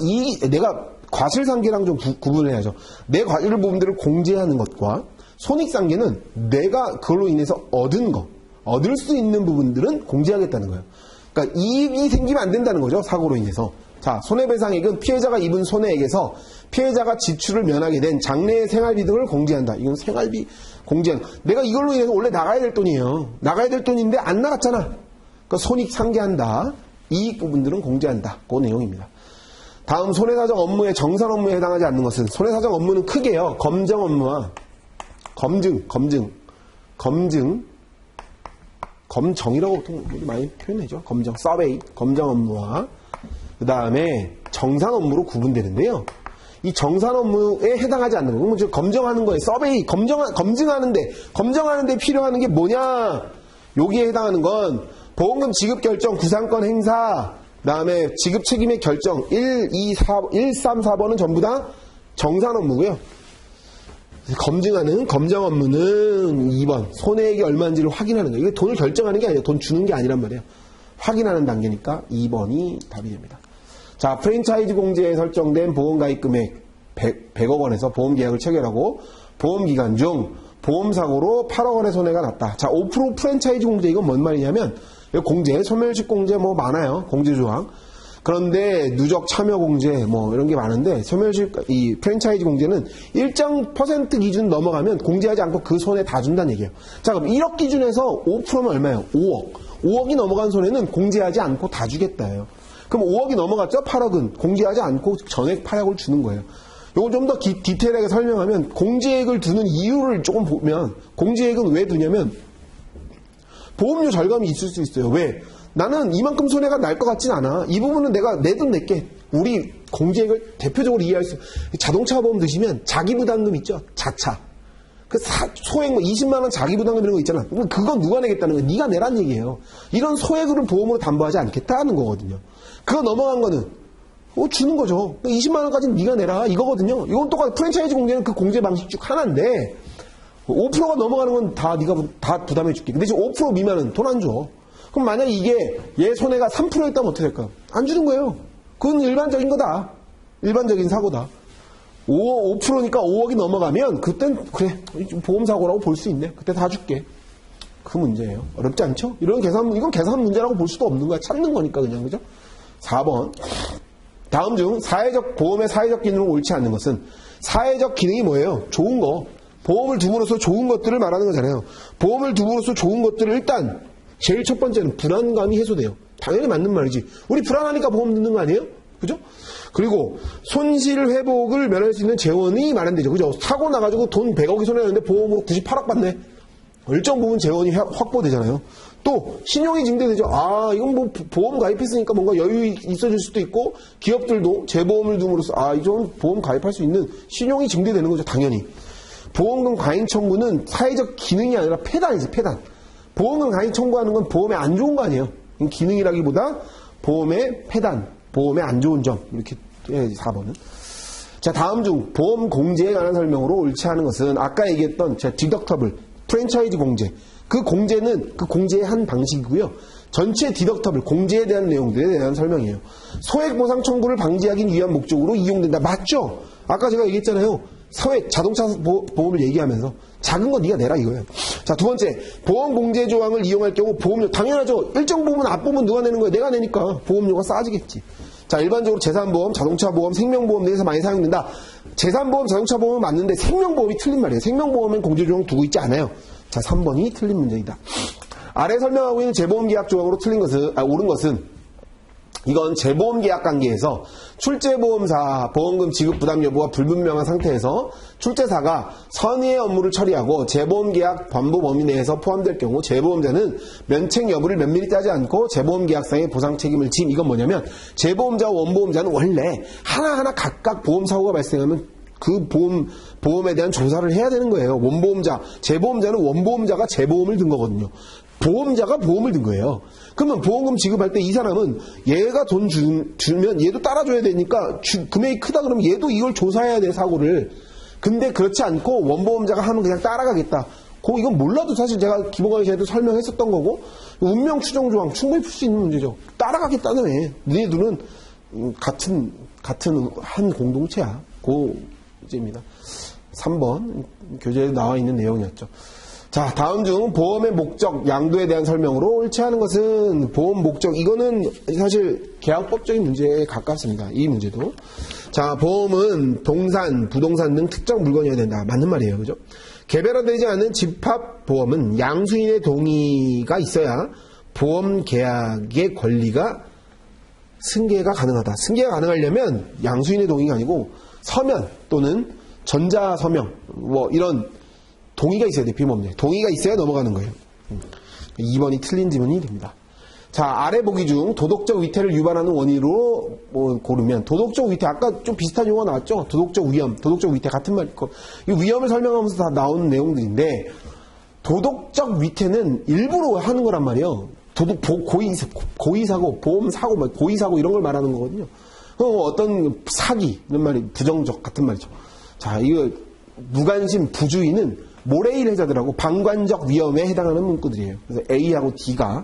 내가 과실상계랑 좀 구분을 해야죠. 내 과실 부분들을 공제하는 것과 손익상계는 내가 그걸로 인해서 얻을 수 있는 부분들은 공제하겠다는 거예요. 그러니까 이익이 생기면 안 된다는 거죠. 사고로 인해서. 자, 손해배상액은 피해자가 입은 손해액에서 피해자가 지출을 면하게 된 장래의 생활비 등을 공제한다. 이건 생활비 공제한다. 내가 이걸로 인해서 원래 나가야 될 돈이에요. 나가야 될 돈인데 안 나갔잖아. 그러니까 손익 상계한다. 이익 부분들은 공제한다. 그 내용입니다. 다음 손해사정 업무의 정산 업무에 해당하지 않는 것은 손해사정 업무는 크게요. 검정 업무와 검정이라고 보통 많이 표현하죠. 검정, 서베이, 검정 업무와 그 다음에 정산 업무로 구분되는데요. 이 정산 업무에 해당하지 않는 거, 즉 검정하는 거에 서베이, 검증하는데 필요한 게 뭐냐? 여기에 해당하는 건 보험금 지급 결정, 구상권 행사, 그 다음에 지급 책임의 결정 1, 3, 4번은 전부 다 정산 업무고요. 검증하는 검정 업무는 2번 손해액이 얼마인지를 확인하는 거예요. 이게 돈을 결정하는 게 아니에요. 돈 주는 게 아니란 말이에요. 확인하는 단계니까 2번이 답이 됩니다. 자, 프랜차이즈 공제에 설정된 보험가입 금액 100억 원에서 보험계약을 체결하고 보험기간 중 보험사고로 8억 원의 손해가 났다. 자, 5% 프랜차이즈 공제 이건 뭔 말이냐면 공제, 소멸식 공제 뭐 많아요. 공제조항. 그런데 누적 참여 공제 뭐 이런 게 많은데 소멸식 이 프랜차이즈 공제는 일정 퍼센트 기준 넘어가면 공제하지 않고 그 손해 다 준다는 얘기예요. 자, 그럼 1억 기준에서 5%면 얼마예요? 5억. 5억이 넘어간 손해는 공제하지 않고 다 주겠다예요. 그럼 5억이 넘어갔죠? 8억은 공제하지 않고 전액 8억을 주는 거예요. 요거 좀 더 디테일하게 설명하면 공제액을 두는 이유를 조금 보면 공제액은 왜 두냐면 보험료 절감이 있을 수 있어요. 왜? 나는 이만큼 손해가 날 것 같진 않아. 이 부분은 내가 내 돈 낼게. 우리 공제액을 대표적으로 이해할 수 자동차 보험 드시면 자기부담금 있죠? 자차. 그 소액 뭐 20만 원 자기부담금 이런 거 있잖아. 그건 누가 내겠다는 거야? 네가 내란 얘기예요. 이런 소액으로 보험으로 담보하지 않겠다는 거거든요. 그거 넘어간 거는 주는 거죠. 20만 원까지는 네가 내라 이거거든요. 이건 똑같아. 프랜차이즈 공제는 그 공제 방식 중 하나인데 5%가 넘어가는 건 다 네가 다 부담해 줄게. 근데 지금 5% 미만은 돈 안 줘. 그럼 만약에 이게 얘 손해가 3%였다면 어떻게 될까? 안 주는 거예요. 그건 일반적인 거다. 일반적인 사고다. 5%니까 5억이 넘어가면 그땐 그래 보험사고라고 볼 수 있네. 그때 다 줄게. 그 문제예요. 어렵지 않죠? 이건 계산 문제라고 볼 수도 없는 거야. 찾는 거니까 그냥 그죠? 4번. 다음 중 보험의 사회적 기능을 옳지 않는 것은 사회적 기능이 뭐예요? 좋은 거. 보험을 둠으로써 좋은 것들을 말하는 거잖아요. 보험을 둠으로써 좋은 것들을 일단 제일 첫 번째는 불안감이 해소돼요. 당연히 맞는 말이지. 우리 불안하니까 보험 듣는 거 아니에요? 그죠? 그리고 손실 회복을 면할 수 있는 재원이 마련되죠. 그죠? 사고 나가지고 돈 100억이 손해났는데 보험으로 98억 받네. 일정 부분 재원이 확보되잖아요. 또 신용이 증대되죠. 아, 이건 뭐 보험 가입했으니까 뭔가 여유 있어질 수도 있고 기업들도 재보험을 둠으로써 이건 보험 가입할 수 있는 신용이 증대되는 거죠. 당연히. 보험금 과잉 청구는 사회적 기능이 아니라 폐단이지, 폐단. 보험금 과잉 청구하는 건 보험에 안 좋은 거 아니에요. 기능이라기보다 보험의 폐단, 보험에 안 좋은 점. 이렇게 해야지, 4번은. 자, 다음 중 보험 공제에 관한 설명으로 옳지 않은 것은 아까 얘기했던 디덕터블, 프랜차이즈 공제. 그 공제는 그 공제의 한 방식이고요. 전체 디덕터블, 공제에 대한 내용들에 대한 설명이에요. 소액 보상 청구를 방지하기 위한 목적으로 이용된다. 맞죠? 아까 제가 얘기했잖아요. 소액 자동차 보험을 얘기하면서 작은 거 네가 내라 이거예요. 자, 두 번째, 보험 공제 조항을 이용할 경우 보험료 당연하죠. 일정 부분 앞부분 누가 내는 거예요? 내가 내니까 보험료가 싸지겠지. 자, 일반적으로 재산보험, 자동차보험, 생명보험 등에서 많이 사용된다. 재산보험, 자동차보험은 맞는데 생명보험이 틀린 말이에요. 생명보험은 공제 조항 두고 있지 않아요. 자, 3번이 틀린 문제이다. 아래 설명하고 있는 재보험계약 조항으로 옳은 것은 이건 재보험계약 관계에서 출제보험사 보험금 지급 부담 여부가 불분명한 상태에서 출제사가 선의의 업무를 처리하고 재보험계약 반부 범위 내에서 포함될 경우 재보험자는 면책 여부를 면밀히 따지 않고 재보험계약상의 보상 책임을 짐. 이건 뭐냐면 재보험자와 원보험자는 원래 하나하나 각각 보험사고가 발생하면 그 보험에 대한 조사를 해야 되는 거예요. 원보험자, 재보험자는 원보험자가 재보험을 든 거거든요. 보험자가 보험을 든 거예요. 그러면 보험금 지급할 때 이 사람은 얘가 돈 주면 얘도 따라줘야 되니까 금액이 크다 그러면 얘도 이걸 조사해야 돼, 사고를. 근데 그렇지 않고 원보험자가 하면 그냥 따라가겠다. 이건 몰라도 사실 제가 기본 강의에도 설명했었던 거고 운명 추정 조항 충분히 풀 수 있는 문제죠. 따라가겠다는 애. 너네 둘은 같은 한 공동체야. 그 문제입니다. 3번 교재에 나와 있는 내용이었죠. 자, 다음 중 보험의 목적, 양도에 대한 설명으로 옳지 않은 것은 보험 목적, 이거는 사실 계약법적인 문제에 가깝습니다. 이 문제도. 자, 보험은 동산, 부동산 등 특정 물건이어야 된다. 맞는 말이에요. 그죠? 개별화되지 않은 집합보험은 양수인의 동의가 있어야 보험 계약의 권리가 승계가 가능하다. 승계가 가능하려면 양수인의 동의가 아니고 서면 또는 전자서명 뭐 이런 동의가 있어야 돼요. 비법문제. 동의가 있어야 넘어가는 거예요. 2번이 틀린 지문이 됩니다. 자, 아래 보기 중 도덕적 위태를 유발하는 원인으로 고르면 도덕적 위태, 아까 좀 비슷한 용어가 나왔죠? 도덕적 위험, 도덕적 위태 같은 말. 이 위험을 설명하면서 다 나오는 내용들인데 도덕적 위태는 일부러 하는 거란 말이에요. 고의사고, 보험사고, 고의사고 이런 걸 말하는 거거든요. 어떤 사기, 이런 말이 부정적 같은 말이죠. 자, 이거 무관심, 부주의는 모래일 해자들하고 방관적 위험에 해당하는 문구들이에요. 그래서 A하고 D가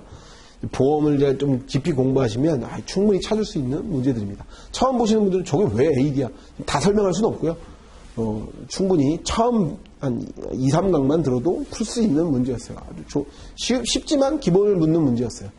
보험을 좀 깊이 공부하시면 충분히 찾을 수 있는 문제들입니다. 처음 보시는 분들은 저게 왜 AD야? 다 설명할 수는 없고요. 충분히 처음 한 2, 3강만 들어도 풀 수 있는 문제였어요. 아주 쉽지만 기본을 묻는 문제였어요.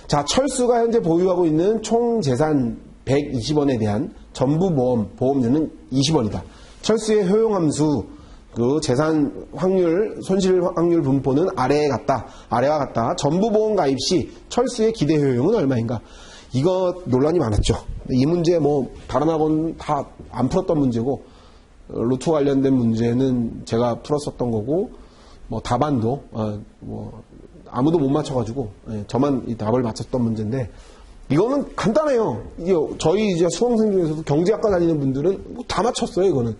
자, 철수가 현재 보유하고 있는 총 재산 120원에 대한 전부 보험료는 20원이다. 철수의 효용함수, 그 재산 확률, 손실 확률 분포는 아래와 같다. 전부 보험 가입 시 철수의 기대 효용은 얼마인가? 이거 논란이 많았죠. 이 문제 다른 학원 다 안 풀었던 문제고, 루트 관련된 문제는 제가 풀었었던 거고, 답안도, 아무도 못 맞춰가지고, 저만 이 답을 맞췄던 문제인데, 이거는 간단해요. 이게 저희 이제 수험생 중에서도 경제학과 다니는 분들은 다 맞췄어요, 이거는.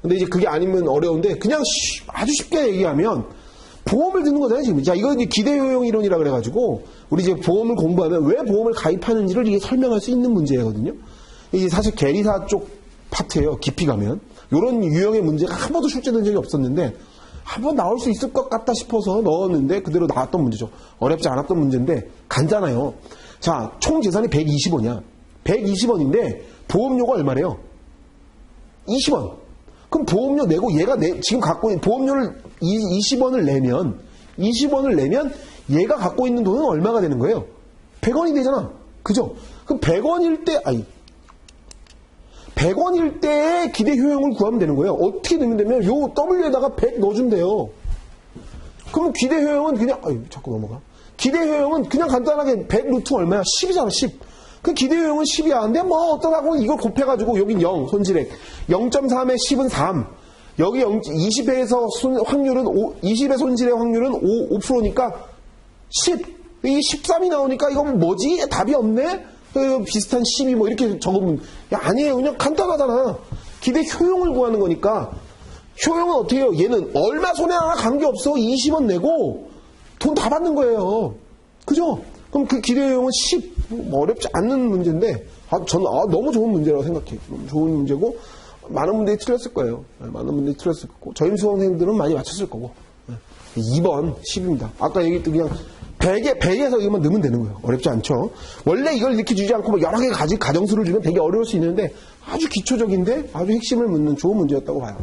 근데 이제 그게 아니면 어려운데, 그냥 아주 쉽게 얘기하면, 보험을 드는 거잖아요, 지금. 자, 이거 이제 기대효용 이론이라 그래가지고, 우리 이제 보험을 공부하면 왜 보험을 가입하는지를 이게 설명할 수 있는 문제거든요. 이게 사실 계리사 쪽 파트예요, 깊이 가면. 요런 유형의 문제가 한 번도 출제된 적이 없었는데, 한번 나올 수 있을 것 같다 싶어서 넣었는데, 그대로 나왔던 문제죠. 어렵지 않았던 문제인데, 간단해요. 자, 총 재산이 120원이야. 120원인데, 보험료가 얼마래요? 20원. 그럼 보험료 내고 얘가 지금 갖고 있는 보험료를 20원을 내면 얘가 갖고 있는 돈은 얼마가 되는 거예요? 100원이 되잖아. 그죠? 그럼 100원일 때의 기대 효용을 구하면 되는 거예요. 어떻게 되면 요 W에다가 100 넣어주면 돼요. 그럼 기대 효용은 그냥 자꾸 넘어가. 기대 효용은 그냥 간단하게 100 루트 얼마야? 10이잖아. 10. 그 기대 효용은 10이야. 근데 어떠다고 이걸 곱해가지고 여긴 0, 손실액. 0.3에 10은 3. 여기 20에서 확률은 20의 손실의 확률은 5%니까 10. 이 13이 나오니까 이건 뭐지? 답이 없네? 비슷한 12 이렇게 적으면. 아니에요. 그냥 간단하잖아. 기대 효용을 구하는 거니까. 효용은 어떻게 해요? 얘는 얼마 손해하나 관계없어. 20원 내고 돈 다 받는 거예요. 그죠? 그럼 그 기대 효용은 10. 어렵지 않는 문제인데, 저는 너무 좋은 문제라고 생각해요. 너무 좋은 문제고, 많은 분들이 틀렸을 거예요. 많은 분들이 틀렸을 거고, 저희 수험생들은 많이 맞췄을 거고. 2번 10입니다. 아까 얘기했던 그냥 100에서 이것만 넣으면 되는 거예요. 어렵지 않죠? 원래 이걸 이렇게 주지 않고 여러 개 가정수를 주면 되게 어려울 수 있는데, 아주 기초적인데 아주 핵심을 묻는 좋은 문제였다고 봐요.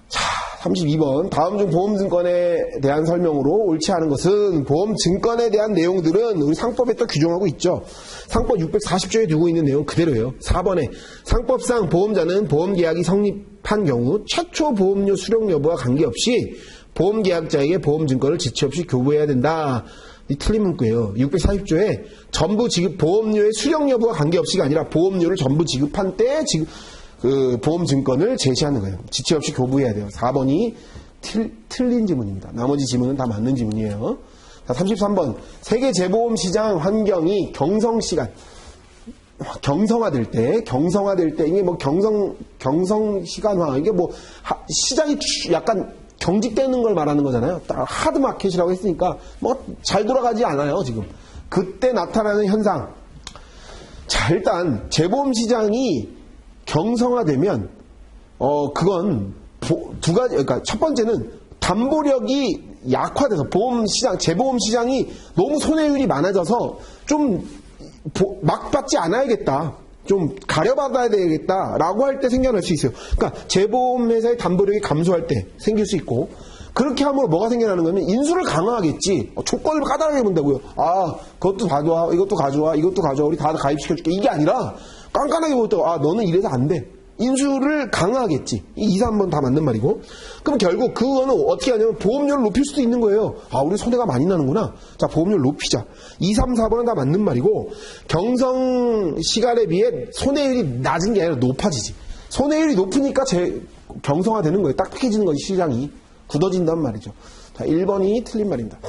자, 32번. 다음 중 보험증권에 대한 설명으로 옳지 않은 것은 보험증권에 대한 내용들은 우리 상법에 또 규정하고 있죠. 상법 640조에 두고 있는 내용 그대로예요. 4번에 상법상 보험자는 보험계약이 성립한 경우 최초 보험료 수령 여부와 관계없이 보험계약자에게 보험증권을 지체 없이 교부해야 된다. 이 틀린 문구예요. 640조에 전부 지급 보험료의 수령 여부와 관계없이가 아니라 보험료를 전부 지급한 때에 그 보험증권을 제시하는 거예요. 지체 없이 교부해야 돼요. 4번이 틀린 지문입니다. 나머지 지문은 다 맞는 지문이에요. 자, 33번. 세계 재보험 시장 환경이 경성화될 때 이게 경성 시간화, 이게 시장이 약간 경직되는 걸 말하는 거잖아요. 하드 마켓이라고 했으니까 잘 돌아가지 않아요, 지금. 그때 나타나는 현상. 자, 일단 재보험 시장이 경성화되면 그건 두 가지. 그러니까 첫 번째는 담보력이 약화돼서 재보험 시장이 너무 손해율이 많아져서 좀 막 받지 않아야겠다. 좀 가려받아야 되겠다라고 할 때 생겨날 수 있어요. 그러니까 재보험 회사의 담보력이 감소할 때 생길 수 있고, 그렇게 함으로 뭐가 생겨나는 거냐면 인수를 강화하겠지. 조건을 까다롭게 본다고요. 아, 그것도 가져와, 이것도 가져와, 이것도 가져와, 우리 다 가입시켜줄게. 이게 아니라 깐깐하게 보다고 아, 너는 이래서 안 돼. 인수를 강화하겠지. 이 2, 3번 다 맞는 말이고. 그럼 결국 그거는 어떻게 하냐면 보험료를 높일 수도 있는 거예요. 아, 우리 손해가 많이 나는구나. 자, 보험료를 높이자. 2, 3, 4번은 다 맞는 말이고 경성 시간에 비해 손해율이 낮은 게 아니라 높아지지. 손해율이 높으니까 경성화되는 거예요. 딱딱해지는 거지, 시장이. 굳어진단 말이죠. 자, 1번이 틀린 말입니다.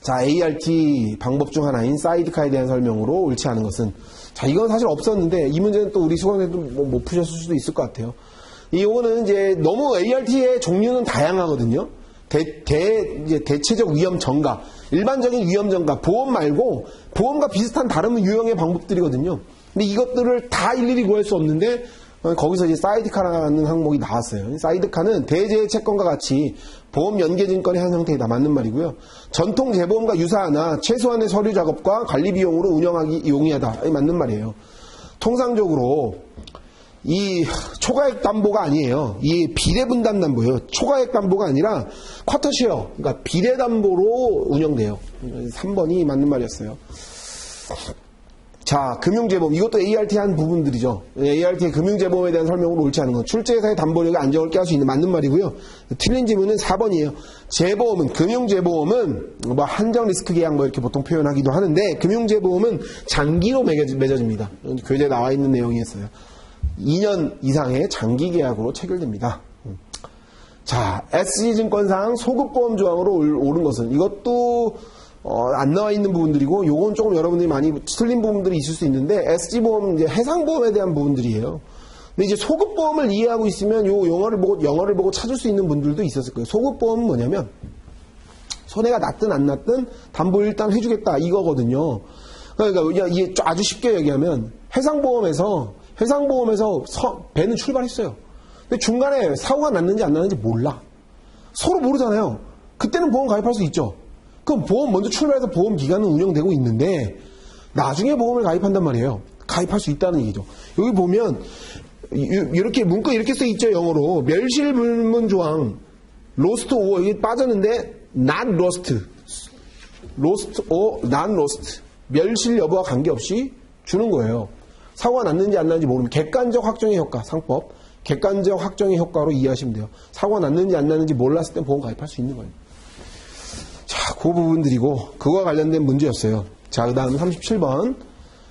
자, ART 방법 중 하나인 사이드카에 대한 설명으로 옳지 않은 것은 자, 이건 사실 없었는데 이 문제는 또 우리 수강생도 못 푸셨을 수도 있을 것 같아요. 이거는 이제 너무 ART의 종류는 다양하거든요. 이제 대체적 위험 전가, 일반적인 위험 전가, 보험 말고 보험과 비슷한 다른 유형의 방법들이거든요. 근데 이것들을 다 일일이 구할 수 없는데 거기서 이제 사이드카라는 항목이 나왔어요. 사이드카는 대재해 채권과 같이 보험 연계증권의 한 형태이다. 맞는 말이고요. 전통 재보험과 유사하나 최소한의 서류 작업과 관리 비용으로 운영하기 용이하다. 맞는 말이에요. 통상적으로 이 초과액 담보가 아니에요. 이 비례 분담 담보예요. 초과액 담보가 아니라 쿼터쉐어, 그러니까 비례 담보로 운영돼요. 3번이 맞는 말이었어요. 자, 금융재보험. 이것도 ART 한 부분들이죠. ART의 금융재보험에 대한 설명으로 옳지 않은 것. 출제회사의 담보력이 안정을 깨할 수 있는 맞는 말이고요. 틀린 질문은 4번이에요. 재보험은, 금융재보험은 뭐 한정 리스크 계약 뭐 이렇게 보통 표현하기도 하는데 금융재보험은 장기로 맺어집니다. 교재에 나와 있는 내용이었어요. 2년 이상의 장기 계약으로 체결됩니다. 자, SG증권상 소급보험 조항으로 옳은 것은 이것도 안 나와 있는 부분들이고, 요건 조금 여러분들이 많이 틀린 부분들이 있을 수 있는데, SG보험, 이제 해상보험에 대한 부분들이에요. 근데 이제 소급보험을 이해하고 있으면 요 영어를 보고 찾을 수 있는 분들도 있었을 거예요. 소급보험은 뭐냐면, 손해가 났든 안 났든 담보 일단 해주겠다, 이거거든요. 그러니까 이게 아주 쉽게 얘기하면, 해상보험에서 배는 출발했어요. 근데 중간에 사고가 났는지 안 났는지 몰라. 서로 모르잖아요. 그때는 보험 가입할 수 있죠. 그럼 보험 먼저 출발해서 보험 기간은 운영되고 있는데 나중에 보험을 가입한단 말이에요. 가입할 수 있다는 얘기죠. 여기 보면 이렇게 문구 이렇게 써 있죠. 영어로 멸실불문 조항 lost or 여기 빠졌는데 not lost or not lost 멸실 여부와 관계없이 주는 거예요. 사고가 났는지 안 났는지 모르면 객관적 확정의 효과 상법 객관적 확정의 효과로 이해하시면 돼요. 사고가 났는지 안 났는지 몰랐을 때 보험 가입할 수 있는 거예요. 자, 그 부분들이고 그거와 관련된 문제였어요. 자, 그 다음 37번.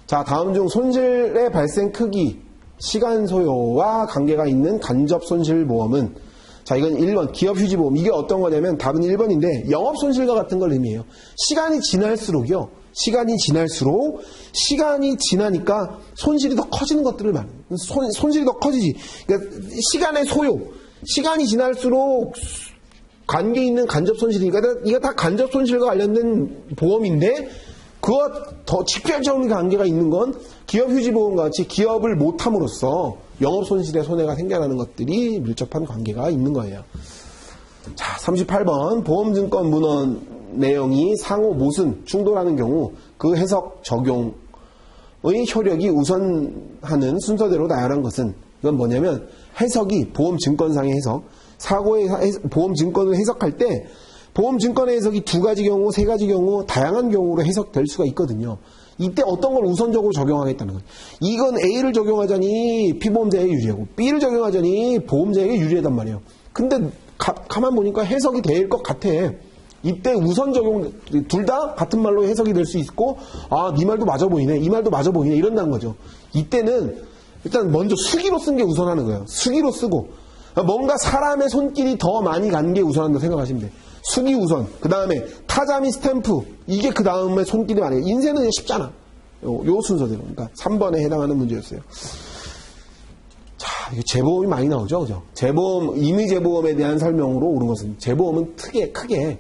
자, 다음 중 손실의 발생 크기, 시간 소요와 관계가 있는 간접 손실 보험은 자, 이건 1번 기업 휴지 보험. 이게 어떤 거냐면 답은 1번인데 영업 손실과 같은 걸 의미해요. 시간이 지날수록요. 시간이 지나니까 손실이 더 커지는 것들을 말해요. 손실이 더 커지지. 그러니까 시간의 소요. 시간이 지날수록 관계 있는 간접 손실이니까 이거 다 간접 손실과 관련된 보험인데 그와 더 직접적인 관계가 있는 건 기업 휴지보험과 같이 기업을 못함으로써 영업 손실의 손해가 생겨나는 것들이 밀접한 관계가 있는 거예요. 자, 38번 보험증권 문헌 내용이 상호 모순 충돌하는 경우 그 해석 적용의 효력이 우선하는 순서대로 나열한 것은 이건 뭐냐면 해석이 보험증권상의 해석 사고의 보험증권을 해석할 때 보험증권의 해석이 2가지 경우, 3가지 경우, 다양한 경우로 해석될 수가 있거든요. 이때 어떤 걸 우선적으로 적용하겠다는 거예요. 이건 A를 적용하자니 피보험자에게 유리하고 B를 적용하자니 보험자에게 유리하단 말이에요. 근데 가만 보니까 해석이 될 것 같아. 이때 우선 적용, 둘 다 같은 말로 해석이 될 수 있고 아, 네 말도 맞아 보이네, 이 말도 맞아 보이네 이런다는 거죠. 이때는 일단 먼저 수기로 쓴 게 우선하는 거예요. 수기로 쓰고 뭔가 사람의 손길이 더 많이 간 게 우선한다고 생각하시면 돼요. 수기 우선, 그 다음에 타자 및 스탬프, 이게 그 다음에 손길이 많아요. 인쇄는 쉽잖아. 요 순서대로. 그러니까 3번에 해당하는 문제였어요. 자, 이거 재보험이 많이 나오죠, 그죠? 재보험, 임의재보험에 대한 설명으로 옳은 것은 재보험은 크게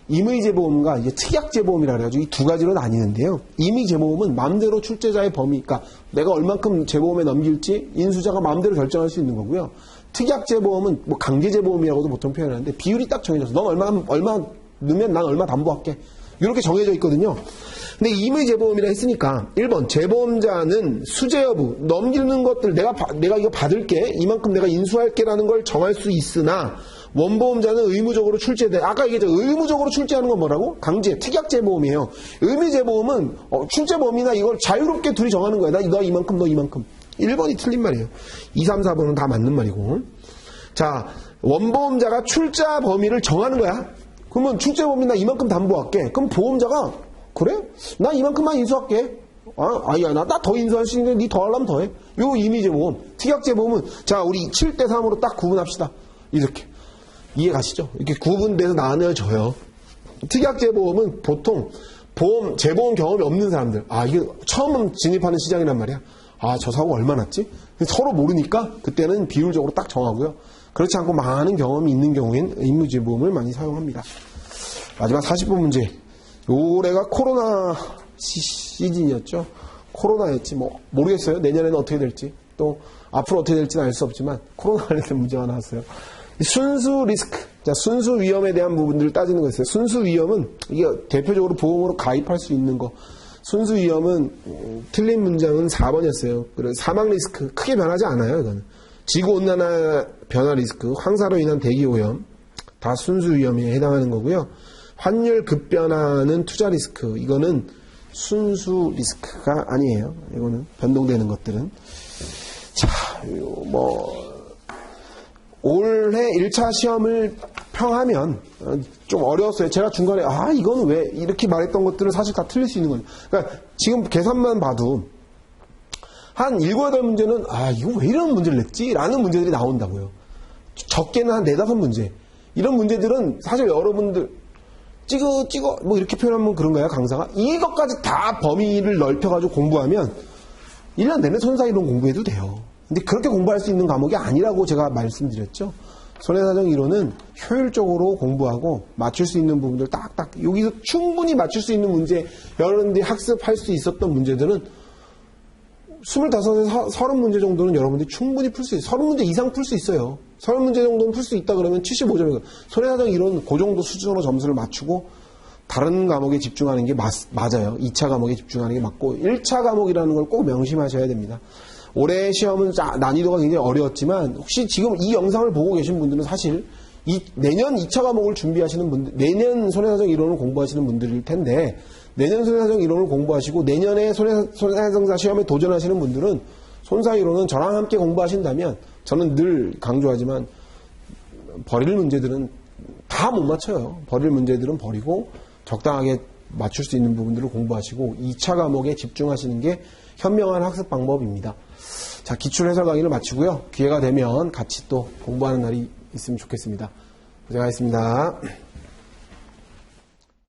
임의재보험과 이제 특약재보험이라 그래가지고 이 2가지로 나뉘는데요. 임의재보험은 마음대로 출제자의 범위, 그러니까 내가 얼만큼 재보험에 넘길지 인수자가 마음대로 결정할 수 있는 거고요. 특약재보험은 뭐 강제재보험이라고도 보통 표현하는데 비율이 딱 정해져서 넌 얼마 넣으면 난 얼마 담보할게. 이렇게 정해져 있거든요. 근데 임의재보험이라 했으니까 1번 재보험자는 수재 여부 넘기는 것들 내가 이거 받을게 이만큼 내가 인수할게라는 걸 정할 수 있으나 원보험자는 의무적으로 출제돼. 아까 얘기했죠. 의무적으로 출제하는 건 뭐라고? 강제, 특약제보험이에요. 의무제보험은 출제범위나 이걸 자유롭게 둘이 정하는 거야. 나 이만큼, 너 이만큼. 1번이 틀린 말이에요. 2, 3, 4번은 다 맞는 말이고. 자, 원보험자가 출자 범위를 정하는 거야. 그러면 출제범위 나 이만큼 담보할게. 그럼 보험자가 그래? 나 이만큼만 인수할게. 아니야, 나 더 인수할 수 있는데 니 더 하려면 더 해. 요거 임의제보험. 특약제보험은 자, 우리 7대3으로 딱 구분합시다. 이렇게. 이해 가시죠? 이렇게 구분돼서 나눠져요. 특약제보험은 보통 재보험 경험이 없는 사람들. 이게 처음 진입하는 시장이란 말이야. 저 사고 얼마 났지? 서로 모르니까 그때는 비율적으로 딱 정하고요. 그렇지 않고 많은 경험이 있는 경우엔 의무제보험을 많이 사용합니다. 마지막 40번 문제. 올해가 코로나 시즌이었죠. 코로나였지. 모르겠어요. 내년에는 어떻게 될지. 또 앞으로 어떻게 될지는 알 수 없지만 코로나 관련된 문제가 나왔어요. 순수 리스크. 자, 순수 위험에 대한 부분들을 따지는 거였어요. 순수 위험은 이게 대표적으로 보험으로 가입할 수 있는 거. 순수 위험은 틀린 문장은 4번이었어요. 그래서 사망 리스크 크게 변하지 않아요. 이거는 지구온난화 변화 리스크, 황사로 인한 대기 오염 다 순수 위험에 해당하는 거고요. 환율 급변화는 투자 리스크 이거는 순수 리스크가 아니에요. 이거는 변동되는 것들은. 자, 올해 1차 시험을 평하면 좀 어려웠어요. 제가 중간에 이거는 왜 이렇게 말했던 것들은 사실 다 틀릴 수 있는 거예요. 그러니까 지금 계산만 봐도 한 7, 8문제는 이거 왜 이런 문제를 냈지? 라는 문제들이 나온다고요. 적게는 한 4, 5문제. 이런 문제들은 사실 여러분들 찍어 이렇게 표현하면 그런가요? 강사가? 이것까지 다 범위를 넓혀가지고 공부하면 1년 내내 손사이론 공부해도 돼요. 근데 그렇게 공부할 수 있는 과목이 아니라고 제가 말씀드렸죠. 손해사정 이론은 효율적으로 공부하고 맞출 수 있는 부분들 딱딱 여기서 충분히 맞출 수 있는 문제 여러분들이 학습할 수 있었던 문제들은 25에서 30문제 정도는 여러분들이 충분히 풀 수 있어요. 30문제 이상 풀 수 있어요. 30문제 정도는 풀 수 있다 그러면 75점이거든요. 손해사정 이론 그 정도 수준으로 점수를 맞추고 다른 과목에 집중하는 게 맞아요. 2차 과목에 집중하는 게 맞고 1차 과목이라는 걸 꼭 명심하셔야 됩니다. 올해 시험은 난이도가 굉장히 어려웠지만 혹시 지금 이 영상을 보고 계신 분들은 사실 내년 2차 과목을 준비하시는 분들, 내년 손해사정 이론을 공부하시는 분들일 텐데 내년 손해사정 이론을 공부하시고 내년에 손해사정사 시험에 도전하시는 분들은 손사 이론은 저랑 함께 공부하신다면 저는 늘 강조하지만 버릴 문제들은 다 못 맞춰요. 버릴 문제들은 버리고 적당하게 맞출 수 있는 부분들을 공부하시고 2차 과목에 집중하시는 게 현명한 학습 방법입니다. 자, 기출해설 강의를 마치고요. 기회가 되면 같이 또 공부하는 날이 있으면 좋겠습니다. 고생하셨습니다.